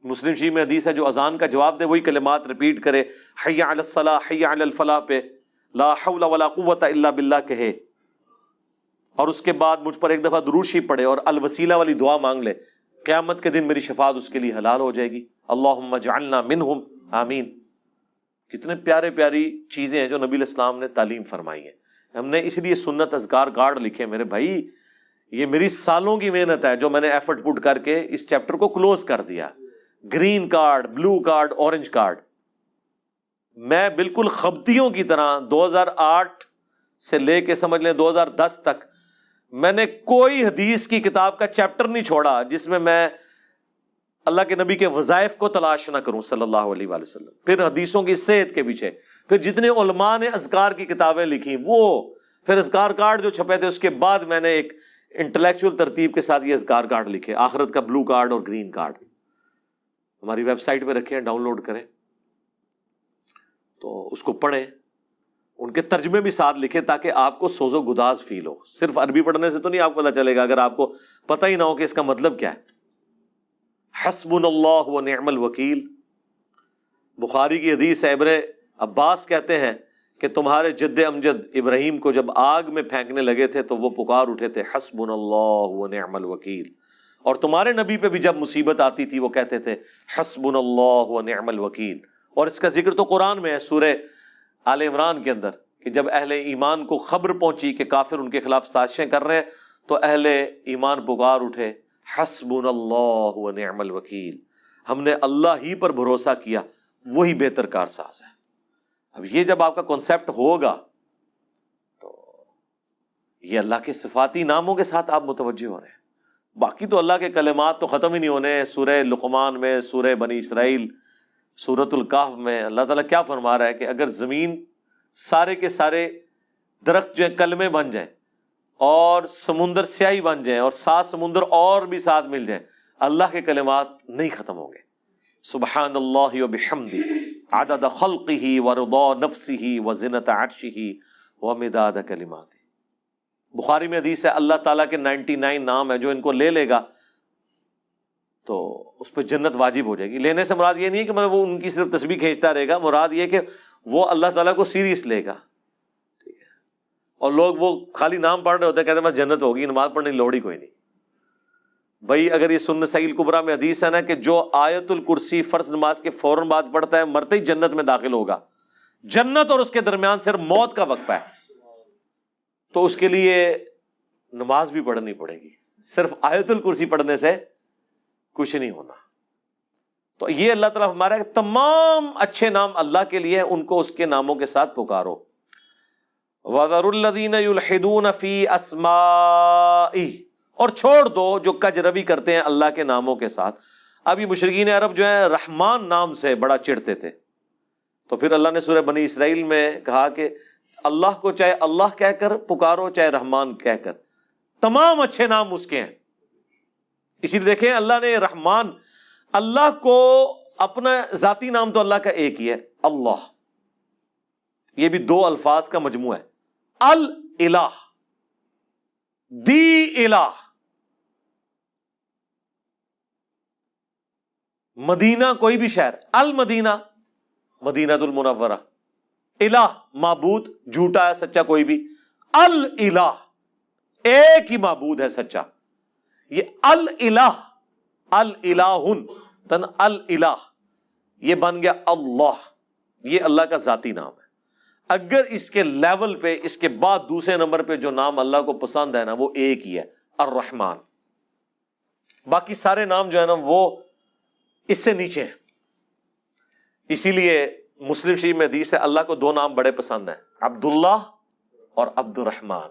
مسلم شریف میں حدیث ہے جو اذان کا جواب دے وہی کلمات ریپیٹ کرے، حی علی الصلاح حی علی الفلاح پہ لا حول ولا قوت الا باللہ کہے، اور اس کے بعد مجھ پر ایک دفعہ درود شریف پڑھے اور الوسیلہ والی دعا مانگ لے، قیامت کے دن میری شفاعت اس کے لیے حلال ہو جائے گی۔ اللہم اجعلنا منہم، آمین۔ کتنے پیارے پیاری چیزیں ہیں جو نبی علیہ السلام نے تعلیم فرمائی ہیں۔ ہم نے اس لیے سنت اذکار کارڈ لکھے میرے بھائی، یہ میری سالوں کی محنت ہے جو میں نے ایفرٹ پٹ کر کے اس چیپٹر کو کلوز کر دیا۔ Green card, blue card, orange card, میں بالکل خبطیوں کی طرح 2008 سے لے کے سمجھ لیں 2010 تک میں نے کوئی حدیث کی کتاب کا چیپٹر نہیں چھوڑا جس میں میں اللہ کے نبی کے وظائف کو تلاش نہ کروں صلی اللہ علیہ وآلہ وسلم، پھر حدیثوں کی صحت کے پیچھے، پھر جتنے علماء نے اذکار کی کتابیں لکھی وہ، پھر اذکار کارڈ جو چھپے تھے، اس کے بعد میں نے ایک انٹلیکچوئل ترتیب کے ساتھ یہ اذکار کارڈ لکھے، آخرت کا بلو کارڈ اور گرین کارڈ، ہماری ویب سائٹ پہ رکھے ہیں، ڈاؤن لوڈ کریں تو اس کو پڑھیں، ان کے ترجمے بھی ساتھ لکھے تاکہ آپ کو سوز و گداز فیل ہو۔ صرف عربی پڑھنے سے تو نہیں آپ کو پتہ چلے گا اگر آپ کو پتہ ہی نہ ہو کہ اس کا مطلب کیا ہے۔ حسبنا اللہ و نعم الوکیل، بخاری کی حدیث ہے، ابن عباس کہتے ہیں کہ تمہارے جد امجد ابراہیم کو جب آگ میں پھینکنے لگے تھے تو وہ پکار اٹھے تھے حسبنا اللہ و نعم الوکیل، اور تمہارے نبی پہ بھی جب مصیبت آتی تھی وہ کہتے تھے حسبنا اللہ و نعم الوکیل۔ اور اس کا ذکر تو قرآن میں ہے سورہ آل عمران کے اندر کہ جب اہل ایمان کو خبر پہنچی کہ کافر ان کے خلاف سازشیں کر رہے ہیں تو اہل ایمان پکار اٹھے حسبنا اللہ و نعم الوکیل، ہم نے اللہ ہی پر بھروسہ کیا، وہی بہتر کارساز ہے۔ اب یہ جب آپ کا کنسیپٹ ہوگا تو یہ اللہ کے صفاتی ناموں کے ساتھ آپ متوجہ ہو رہے ہیں۔ باقی تو اللہ کے کلمات تو ختم ہی نہیں ہونے، سورہ لقمان میں، سورہ بنی اسرائیل، سورۃ الکہف میں اللہ تعالیٰ کیا فرما رہا ہے کہ اگر زمین سارے کے سارے درخت جو ہیں کلمے بن جائیں اور سمندر سیاہی بن جائیں اور 7 سمندر اور بھی ساتھ مل جائیں، اللہ کے کلمات نہیں ختم ہوں گے۔ سبحان اللہ وبحمدہ عدد خلقہ ورضا نفسہ وزنۃ عرشہ ومداد کلماتہ۔ بخاری میں حدیث ہے اللہ تعالیٰ کے 99 نام ہیں، جو ان کو لے لے گا تو اس پہ جنت واجب ہو جائے گی۔ لینے سے مراد یہ نہیں ہے کہ مطلب وہ ان کی صرف تسبیح کھینچتا رہے گا، مراد یہ کہ وہ اللہ تعالیٰ کو سیریس لے گا، ٹھیک ہے۔ اور لوگ وہ خالی نام پڑھ رہے ہوتے ہیں، کہتے ہیں بس جنت ہوگی، نماز پڑھنے کی لوڑ ہی کوئی نہیں۔ بھائی اگر یہ سنن نسائی الکبریٰ میں حدیث ہے نا کہ جو آیت الکرسی فرض نماز کے فوراً بعد پڑھتا ہے مرتے ہی جنت میں داخل ہوگا، جنت اور اس کے درمیان صرف موت کا وقفہ ہے، تو اس کے لیے نماز بھی پڑھنی پڑے گی، صرف آیت الکرسی پڑھنے سے کچھ نہیں ہونا۔ تو یہ اللہ تعالیٰ ہمارا تمام اچھے نام اللہ کے لیے، ان کو اس کے ناموں کے ساتھ پکارو۔ وَذَرُوا الَّذِينَ يُلْحِدُونَ فِي أَسْمَائِهِ، اور چھوڑ دو جو کج روی کرتے ہیں اللہ کے ناموں کے ساتھ۔ اب یہ مشرکین عرب جو ہیں رحمان نام سے بڑا چڑھتے تھے، تو پھر اللہ نے سورہ بنی اسرائیل میں کہا کہ اللہ کو چاہے اللہ کہہ کر پکارو چاہے رحمان کہہ کر، تمام اچھے نام اس کے ہیں۔ اسی لیے دیکھیں اللہ نے رحمان، اللہ کو اپنا ذاتی نام تو اللہ کا ایک ہی ہے اللہ، یہ بھی 2 الفاظ کا مجموعہ ہے، الالہ، دی الہ۔ مدینہ کوئی بھی شہر، المدینہ مدینہ المنورہ، الہ معبود، جھوٹا ہے سچا کوئی بھی، الالہ ایک ہی معبود ہے سچا۔ یہ الالہ، الالہن تن الالہ، یہ بن گیا اللہ، یہ اللہ کا ذاتی نام ہے۔ اگر اس کے لیول پہ اس کے بعد دوسرے نمبر پہ جو نام اللہ کو پسند ہے نا وہ ایک ہی ہے، الرحمن۔ باقی سارے نام جو ہے نا وہ اس سے نیچے ہیں۔ اسی لیے مسلم شریف میں حدیث ہے اللہ کو 2 نام بڑے پسند ہیں، عبداللہ اور عبد الرحمن۔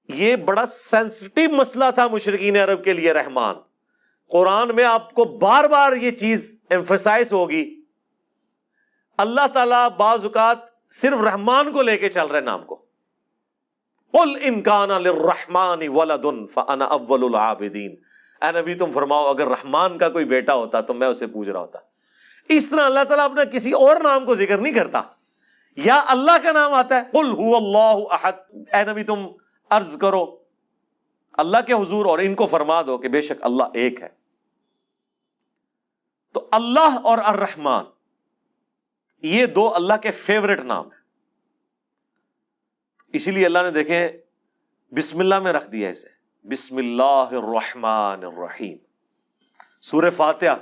یہ بڑا سینسٹیو مسئلہ تھا مشرکین عرب کے لیے رحمان۔ قرآن میں آپ کو بار بار یہ چیز ایمفسائز ہوگی، اللہ تعالیٰ بعض اوقات صرف رحمان کو لے کے چل رہے نام کو۔ قل ان کان للرحمن ولد فانا اول العابدین، اے نبی تم فرماؤ اگر رحمان کا کوئی بیٹا ہوتا تو میں اسے پوج رہا ہوتا۔ اس طرح اللہ تعالیٰ اپنا کسی اور نام کو ذکر نہیں کرتا، یا اللہ کا نام آتا ہے قل هو اللہ احد، اے نبی تم عرض کرو اللہ کے حضور اور ان کو فرما دو کہ بے شک اللہ ایک ہے۔ تو اللہ اور الرحمن یہ 2 اللہ کے فیورٹ نام ہیں، اسی لیے اللہ نے دیکھیں بسم اللہ میں رکھ دیا اسے، بسم اللہ الرحمن الرحیم۔ سورہ فاتحہ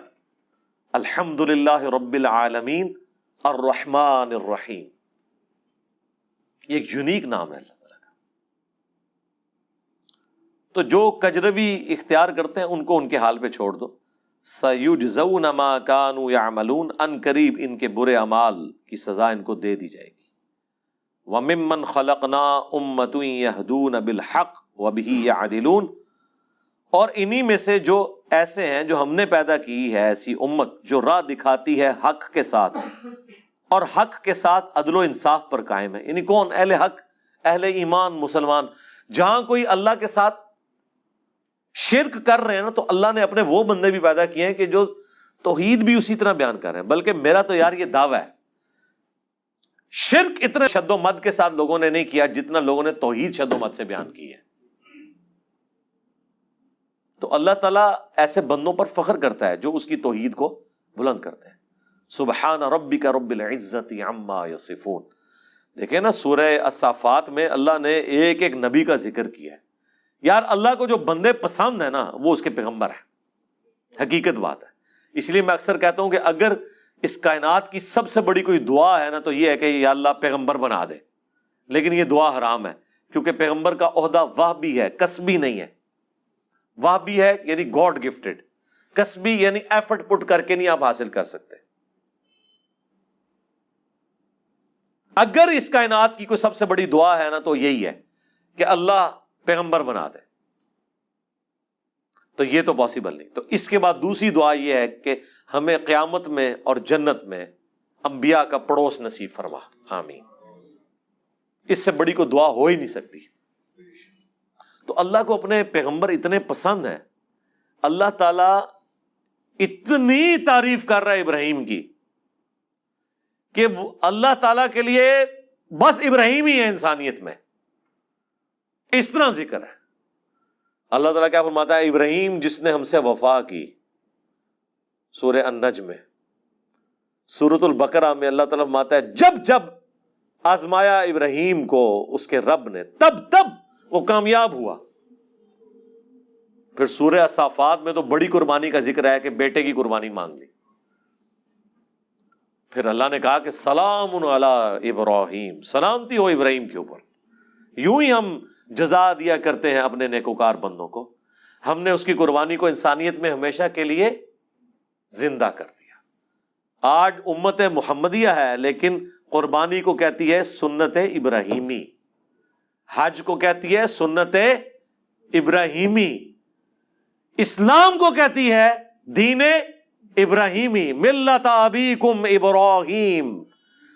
الحمد للہ رب العالمین الرحمن الرحیم، یہ ایک یونیک نام ہے اللہ تعالیٰ کا۔ تو جو کجروی اختیار کرتے ہیں ان کو ان کے حال پہ چھوڑ دو، سَيُجْزَوْنَ مَا كَانُوا يَعْمَلُونَ، ان قریب ان کے برے اعمال کی سزا ان کو دے دی جائے گی۔ وَمِمَّنْ خَلَقْنَا أُمَّةٌ يَهْدُونَ بِالْحَقِّ وَبِهِ يَعْدِلُونَ، اور انہی میں سے جو ایسے ہیں جو ہم نے پیدا کی ہے ایسی امت جو راہ دکھاتی ہے حق کے ساتھ اور حق کے ساتھ عدل و انصاف پر قائم ہے۔ یعنی کون؟ اہل حق، اہل ایمان، مسلمان۔ جہاں کوئی اللہ کے ساتھ شرک کر رہے ہیں نا تو اللہ نے اپنے وہ بندے بھی پیدا کیے ہیں کہ جو توحید بھی اسی طرح بیان کر رہے ہیں۔ بلکہ میرا تو یار یہ دعویٰ ہے، شرک اتنے شد و مد کے ساتھ لوگوں نے نہیں کیا جتنا لوگوں نے توحید شد و مد سے بیان کی ہے۔ تو اللہ تعالیٰ ایسے بندوں پر فخر کرتا ہے جو اس کی توحید کو بلند کرتے ہیں۔ سبحان ربک رب العزت عما یصفون۔ دیکھیں نا سورہ الصافات میں اللہ نے ایک ایک نبی کا ذکر کیا ہے۔ یار اللہ کو جو بندے پسند ہیں نا وہ اس کے پیغمبر ہیں، حقیقت بات ہے۔ اس لیے میں اکثر کہتا ہوں کہ اگر اس کائنات کی سب سے بڑی کوئی دعا ہے نا تو یہ ہے کہ یا اللہ پیغمبر بنا دے، لیکن یہ دعا حرام ہے، کیونکہ پیغمبر کا عہدہ وہبی ہے، کسبی نہیں ہے۔ وہبی ہے یعنی گاڈ گفٹڈ، کسبی یعنی ایفرٹ پٹ کر کے نہیں آپ حاصل کر سکتے۔ اگر اس کائنات کی کوئی سب سے بڑی دعا ہے نا تو یہی ہے کہ اللہ پیغمبر بنا دے، تو یہ تو پاسبل نہیں۔ تو اس کے بعد دوسری دعا یہ ہے کہ ہمیں قیامت میں اور جنت میں انبیاء کا پڑوس نصیب فرما، آمین۔ اس سے بڑی کوئی دعا ہو ہی نہیں سکتی۔ تو اللہ کو اپنے پیغمبر اتنے پسند ہیں، اللہ تعالیٰ اتنی تعریف کر رہا ہے ابراہیم کی کہ اللہ تعالیٰ کے لیے بس ابراہیم ہی ہے انسانیت میں، اس طرح ذکر ہے۔ اللہ تعالیٰ کیا فرماتا ہے؟ ابراہیم جس نے ہم سے وفا کی، سورہ النجم میں۔ سورۃ البقرہ میں اللہ تعالیٰ فرماتا ہے جب جب آزمایا ابراہیم کو اس کے رب نے، تب وہ کامیاب ہوا۔ پھر سورہ الصافات میں تو بڑی قربانی کا ذکر ہے کہ بیٹے کی قربانی مانگ لی۔ پھر اللہ نے کہا کہ سلام علی ابراہیم، سلامتی ہو ابراہیم کے اوپر۔ یوں ہی ہم جزا دیا کرتے ہیں اپنے نیکوکار بندوں کو۔ ہم نے اس کی قربانی کو انسانیت میں ہمیشہ کے لیے زندہ کر دیا۔ آج امت محمدیہ ہے لیکن قربانی کو کہتی ہے سنت ابراہیمی، حج کو کہتی ہے سنت ابراہیمی، اسلام کو کہتی ہے دین ابراہیمی، ملت ابیکم ابراہیم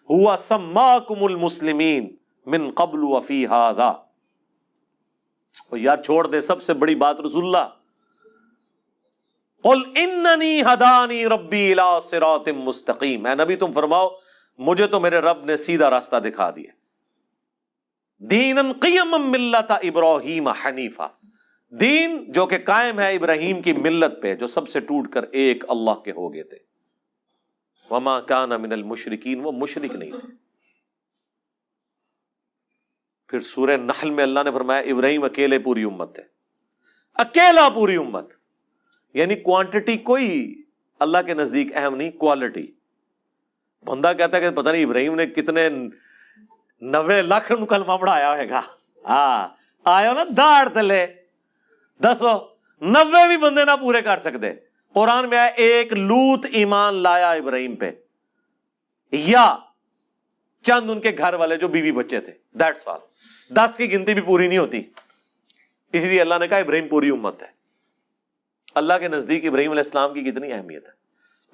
ہوا سماکم المسلمین من قبل وفی ھذا۔ یار چھوڑ دے سب سے بڑی بات رسول اللہ، قل اننی ہدانی ربی الی صراط مستقیم، اے نبی تم فرماؤ مجھے تو میرے رب نے سیدھا راستہ دکھا دیا، دینا قیما ملت ابراہیم حنیفا، دین جو کہ قائم ہے ابراہیم کی ملت پہ جو سب سے ٹوٹ کر ایک اللہ کے ہو گئے تھے، وما کان من المشرکین، وہ مشرک نہیں تھے۔ پھر سورہ نحل میں اللہ نے فرمایا ابراہیم اکیلے پوری امت ہے، اکیلا پوری امت، یعنی کوانٹٹی کوئی اللہ کے نزدیک اہم نہیں، کوالٹی۔ بندہ کہتا ہے کہ پتہ نہیں ابراہیم نے کتنے 90 لاکھ کلمہ پڑھایا ہوئے گا، ہاں آیا نا داڑ تلے، دسو 90 بھی بندے نہ پورے کر سکتے۔ قرآن میں آیا ایک لوط ایمان لایا ابراہیم پہ، یا چند ان کے گھر والے جو بیوی بچے تھے، دیٹس آل۔ 10 کی گنتی بھی پوری نہیں ہوتی، اس لیے اللہ نے کہا ابراہیم پوری امت ہے۔ اللہ کے نزدیک ابراہیم علیہ السلام کی کتنی اہمیت ہے۔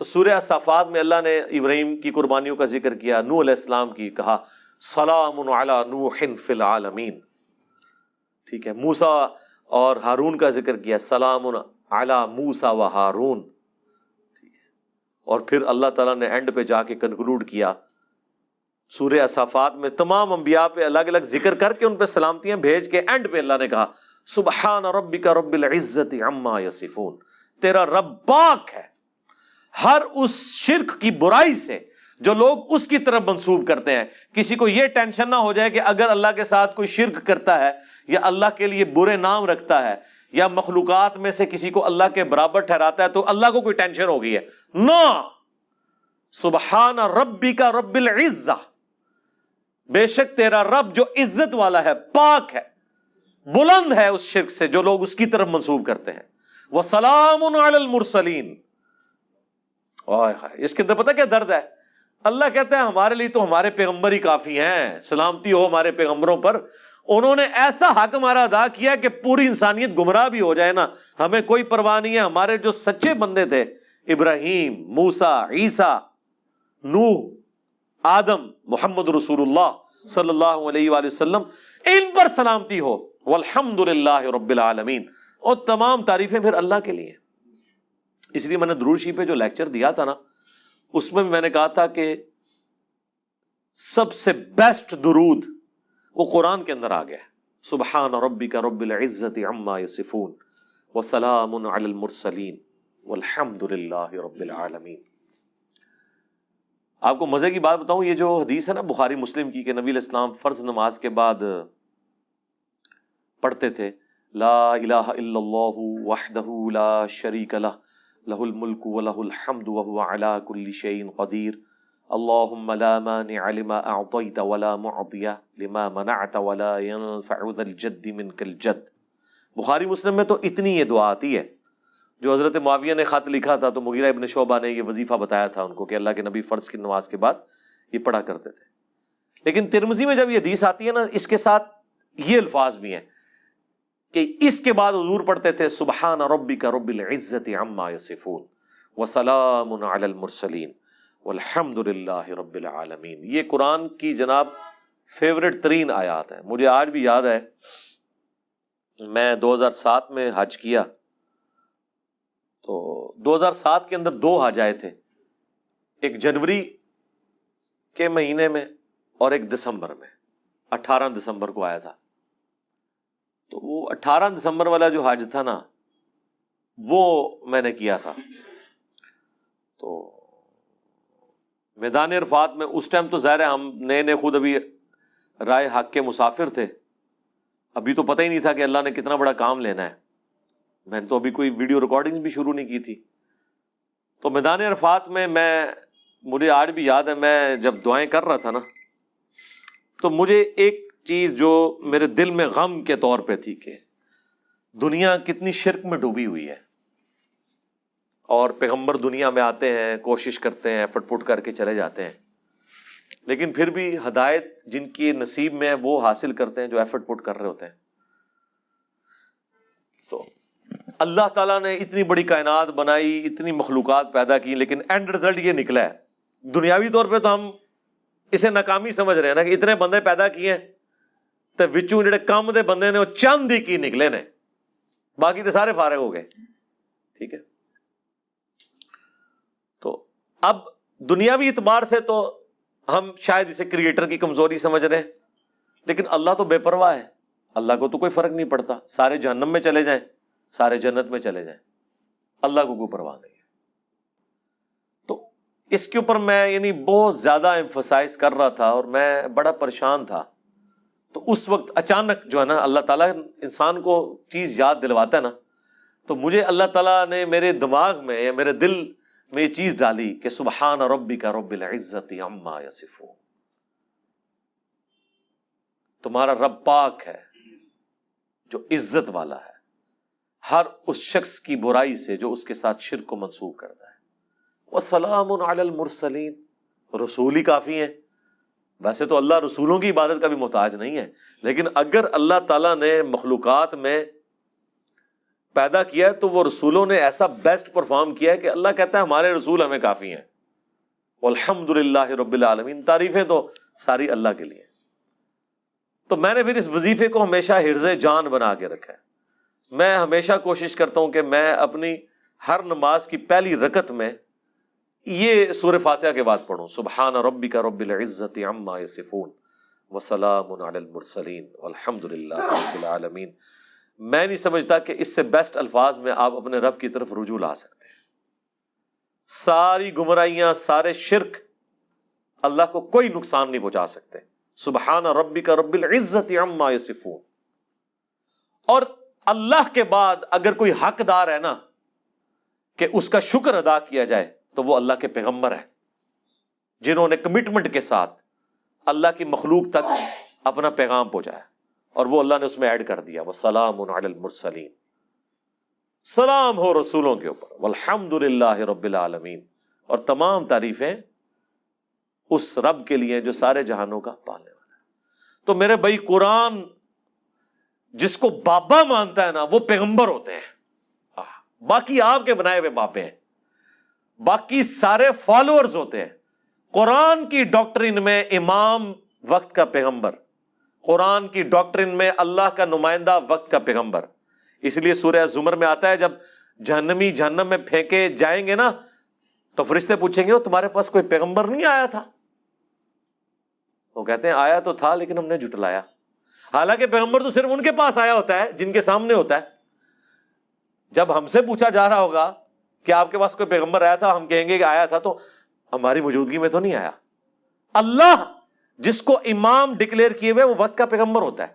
تو سورہ الصافات میں اللہ نے ابراہیم کی قربانیوں کا ذکر کیا، نوح علیہ السلام کی کہا سلام علی نوح فی العالمین، ٹھیک ہے۔ موسیٰ اور ہارون کا ذکر کیا، سلام علی موسیٰ و ہارون، ٹھیک ہے۔ اور پھر اللہ تعالیٰ نے اینڈ پہ جا کے کنکلوڈ کیا سورہ الصافات میں تمام انبیاء پہ الگ الگ ذکر کر کے ان پہ سلامتیاں بھیج کے اینڈ پہ اللہ نے کہا سبحان ربک رب العزت عما یصفون، تیرا رب پاک ہے ہر اس شرک کی برائی سے جو لوگ اس کی طرف منسوب کرتے ہیں۔ کسی کو یہ ٹینشن نہ ہو جائے کہ اگر اللہ کے ساتھ کوئی شرک کرتا ہے یا اللہ کے لیے برے نام رکھتا ہے یا مخلوقات میں سے کسی کو اللہ کے برابر ٹھہراتا ہے تو اللہ کو کوئی ٹینشن ہو گئی ہے، نو، سبحان ربک رب العزہ، بے شک تیرا رب جو عزت والا ہے، پاک ہے، بلند ہے اس شرک سے جو لوگ اس کی طرف منسوب کرتے ہیں۔ وَسَلَامٌ عَلَى الْمُرْسَلِينَ، اس کے اندر پتہ کیا درد ہے؟ اللہ کہتا ہے ہمارے لیے تو ہمارے پیغمبر ہی کافی ہیں، سلامتی ہو ہمارے پیغمبروں پر، انہوں نے ایسا حق ہمارا ادا کیا کہ پوری انسانیت گمراہ بھی ہو جائے نا ہمیں کوئی پرواہ نہیں ہے۔ ہمارے جو سچے بندے تھے، ابراہیم، موسیٰ، عیسیٰ، نوح، آدم، محمد رسول اللہ صلی اللہ علیہ وآلہ وسلم، ان پر سلامتی ہو، والحمد للہ رب العالمین، اور تمام تعریفیں پھر اللہ کے لیے۔ اس لیے میں نے درود شریف پہ جو لیکچر دیا تھا نا، اس میں بھی میں نے کہا تھا کہ سب سے بیسٹ درود وہ قرآن کے اندر آ گیا ہے، سبحان ربک رب العزت عما یصفون وسلام علی المرسلین والحمد للہ رب العالمین۔ آپ کو مزے کی بات بتاؤں، یہ جو حدیث ہے نا بخاری مسلم کی کہ نبی علیہ السلام فرض نماز کے بعد پڑھتے تھے لا الہ الا اللہ وحدہ لا شریک لہ لہ الملک ولہ الحمد وہو علی کل شیء قدیر اللہم لا مانع لما اعطیت ولا معطی لما منعت ولا ينفع ذا الجد منک الجد۔ بخاری مسلم میں تو اتنی یہ دعا آتی ہے، جو حضرت معاویہ نے خط لکھا تھا تو مغیرہ ابن شعبہ نے یہ وظیفہ بتایا تھا ان کو کہ اللہ کے نبی فرض کی نماز کے بعد یہ پڑھا کرتے تھے۔ لیکن ترمذی میں جب یہ حدیث آتی ہے نا، اس کے ساتھ یہ الفاظ بھی ہیں کہ اس کے بعد حضور پڑھتے تھے سبحان ربک رب العزت عما یصفون وسلام علی المرسلین والحمد للہ رب العالمین۔ یہ قرآن کی جناب فیوریٹ ترین آیات ہیں۔ مجھے آج بھی یاد ہے میں 2007 میں حج کیا تو 2007 کے اندر 2 حج آئے تھے، ایک جنوری کے مہینے میں اور ایک دسمبر میں، 18 دسمبر کو آیا تھا۔ تو وہ 18 دسمبر والا جو حج تھا نا وہ میں نے کیا تھا۔ تو میدان عرفات میں اس ٹائم تو ظاہر ہے ہم نئے خود ابھی رائے حق کے مسافر تھے، ابھی تو پتہ ہی نہیں تھا کہ اللہ نے کتنا بڑا کام لینا ہے، میں نے تو ابھی کوئی ویڈیو ریکارڈنگز بھی شروع نہیں کی تھی۔ تو میدان عرفات میں مجھے آج بھی یاد ہے، میں جب دعائیں کر رہا تھا نا تو مجھے ایک چیز جو میرے دل میں غم کے طور پہ تھی کہ دنیا کتنی شرک میں ڈوبی ہوئی ہے، اور پیغمبر دنیا میں آتے ہیں، کوشش کرتے ہیں، ایفرٹ پٹ کر کے چلے جاتے ہیں، لیکن پھر بھی ہدایت جن کی نصیب میں ہے وہ حاصل کرتے ہیں جو ایفرٹ پٹ کر رہے ہوتے ہیں۔ تو اللہ تعالیٰ نے اتنی بڑی کائنات بنائی، اتنی مخلوقات پیدا کی، لیکن اینڈ رزلٹ یہ نکلا ہے۔ دنیاوی طور پہ تو ہم اسے ناکامی سمجھ رہے ہیں نا کہ اتنے بندے پیدا کیے ہیں تو وچوں جڑے کم دے بندے نے وہ چند ہی کی نکلے نے، باقی تو سارے فارغ ہو گئے، ٹھیک ہے۔ تو اب دنیاوی اعتبار سے تو ہم شاید اسے کریٹر کی کمزوری سمجھ رہے ہیں، لیکن اللہ تو بے پرواہ ہے، اللہ کو تو کوئی فرق نہیں پڑتا، سارے جہنم میں چلے جائیں، سارے جنت میں چلے جائیں، اللہ کو کوئی پرواہ نہیں ہے۔ تو اس کے اوپر میں بہت زیادہ ایمفسائز کر رہا تھا اور میں بڑا پریشان تھا۔ تو اس وقت اچانک جو ہے نا اللہ تعالیٰ انسان کو چیز یاد دلواتا ہے نا، تو مجھے اللہ تعالیٰ نے میرے دماغ میں یا میرے دل میں یہ چیز ڈالی کہ سبحان ربک رب العزت عما یصفون، تمہارا رب پاک ہے جو عزت والا ہے ہر اس شخص کی برائی سے جو اس کے ساتھ شرک کو منسوب کرتا ہے۔ وَسَلَامٌ عَلَى الْمُرْسَلِينَ، رسول ہی کافی ہیں۔ ویسے تو اللہ رسولوں کی عبادت کا بھی محتاج نہیں ہے، لیکن اگر اللہ تعالیٰ نے مخلوقات میں پیدا کیا ہے تو وہ رسولوں نے ایسا بیسٹ پرفارم کیا ہے کہ اللہ کہتا ہے ہمارے رسول ہمیں کافی ہیں۔ والحمدللہ رب العالمین، تعریفیں تو ساری اللہ کے لیے۔ تو میں نے پھر اس وظیفے کو ہمیشہ حرز جان بنا کے رکھا ہے۔ میں ہمیشہ کوشش کرتا ہوں کہ میں اپنی ہر نماز کی پہلی رکعت میں یہ سورہ فاتحہ کے بعد پڑھوں، سبحان ربک رب العزت عما یصفون وسلام علی المرسلین والحمدللہ رب العالمین۔ میں نہیں سمجھتا کہ اس سے بیسٹ الفاظ میں آپ اپنے رب کی طرف رجوع لا سکتے ہیں۔ ساری گمراہیاں، سارے شرک اللہ کو کوئی نقصان نہیں پہنچا سکتے۔ سبحان ربک رب العزت عما یصفون۔ اور اللہ کے بعد اگر کوئی حقدار ہے نا کہ اس کا شکر ادا کیا جائے تو وہ اللہ کے پیغمبر ہیں، جنہوں نے کمٹمنٹ کے ساتھ اللہ کی مخلوق تک اپنا پیغام پہنچایا، اور وہ اللہ نے اس میں ایڈ کر دیا وَسَلَامٌ عَلَى الْمُرْسَلِينَ، سلام ہو رسولوں کے اوپر، وَالْحَمْدُ لِلَّهِ رَبِّ الْعَالَمِينَ، اور تمام تعریفیں اس رب کے لیے جو سارے جہانوں کا پالنے والا ہے۔ تو میرے بھائی، قرآن جس کو بابا مانتا ہے نا وہ پیغمبر ہوتے ہیں، باقی آپ کے بنائے ہوئے باپے ہیں، باقی سارے فالوورز ہوتے ہیں۔ قرآن کی ڈاکٹرن میں امام وقت کا پیغمبر، قرآن کی ڈاکٹرن میں اللہ کا نمائندہ وقت کا پیغمبر۔ اس لیے سورہ زمر میں آتا ہے جب جہنمی جہنم میں پھینکے جائیں گے نا تو فرشتے پوچھیں گے تمہارے پاس کوئی پیغمبر نہیں آیا تھا؟ وہ کہتے ہیں آیا تو تھا لیکن ہم نے جھٹلایا۔ حالانکہ پیغمبر تو صرف ان کے پاس آیا ہوتا ہے جن کے سامنے ہوتا ہے۔ جب ہم سے پوچھا جا رہا ہوگا کہ آپ کے پاس کوئی پیغمبر آیا تھا، ہم کہیں گے کہ آیا تھا تو ہماری موجودگی میں تو نہیں آیا۔ اللہ جس کو امام ڈکلیئر کیے ہوئے وہ وقت کا پیغمبر ہوتا ہے،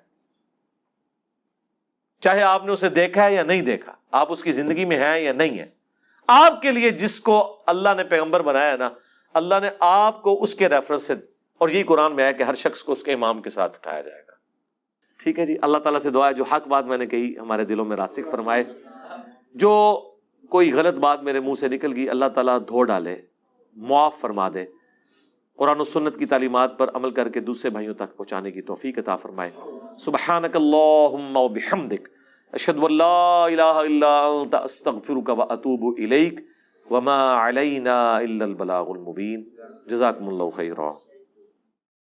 چاہے آپ نے اسے دیکھا ہے یا نہیں دیکھا، آپ اس کی زندگی میں ہیں یا نہیں ہیں۔ آپ کے لیے جس کو اللہ نے پیغمبر بنایا نا، اللہ نے آپ کو اس کے ریفرنس سے، اور یہی قرآن میں ہے کہ ہر شخص کو اس کے امام کے ساتھ اٹھایا جائے گا۔ ٹھیک ہے جی، اللہ تعالیٰ سے دعا ہے جو حق بات میں نے کہی ہمارے دلوں میں راسخ فرمائے، جو کوئی غلط بات میرے منہ سے نکل گئی اللہ تعالیٰ دھو ڈالے، معاف فرما دے، قرآن و سنت کی تعلیمات پر عمل کر کے دوسرے بھائیوں تک پہنچانے کی توفیق عطا فرمائے۔ سبحانک اللہم و بحمدک، اشہد ان لا الہ الا انت، استغفرک و اتوب الیک، وما علینا الا البلاغ المبین۔ جزاکم اللہ خیرا۔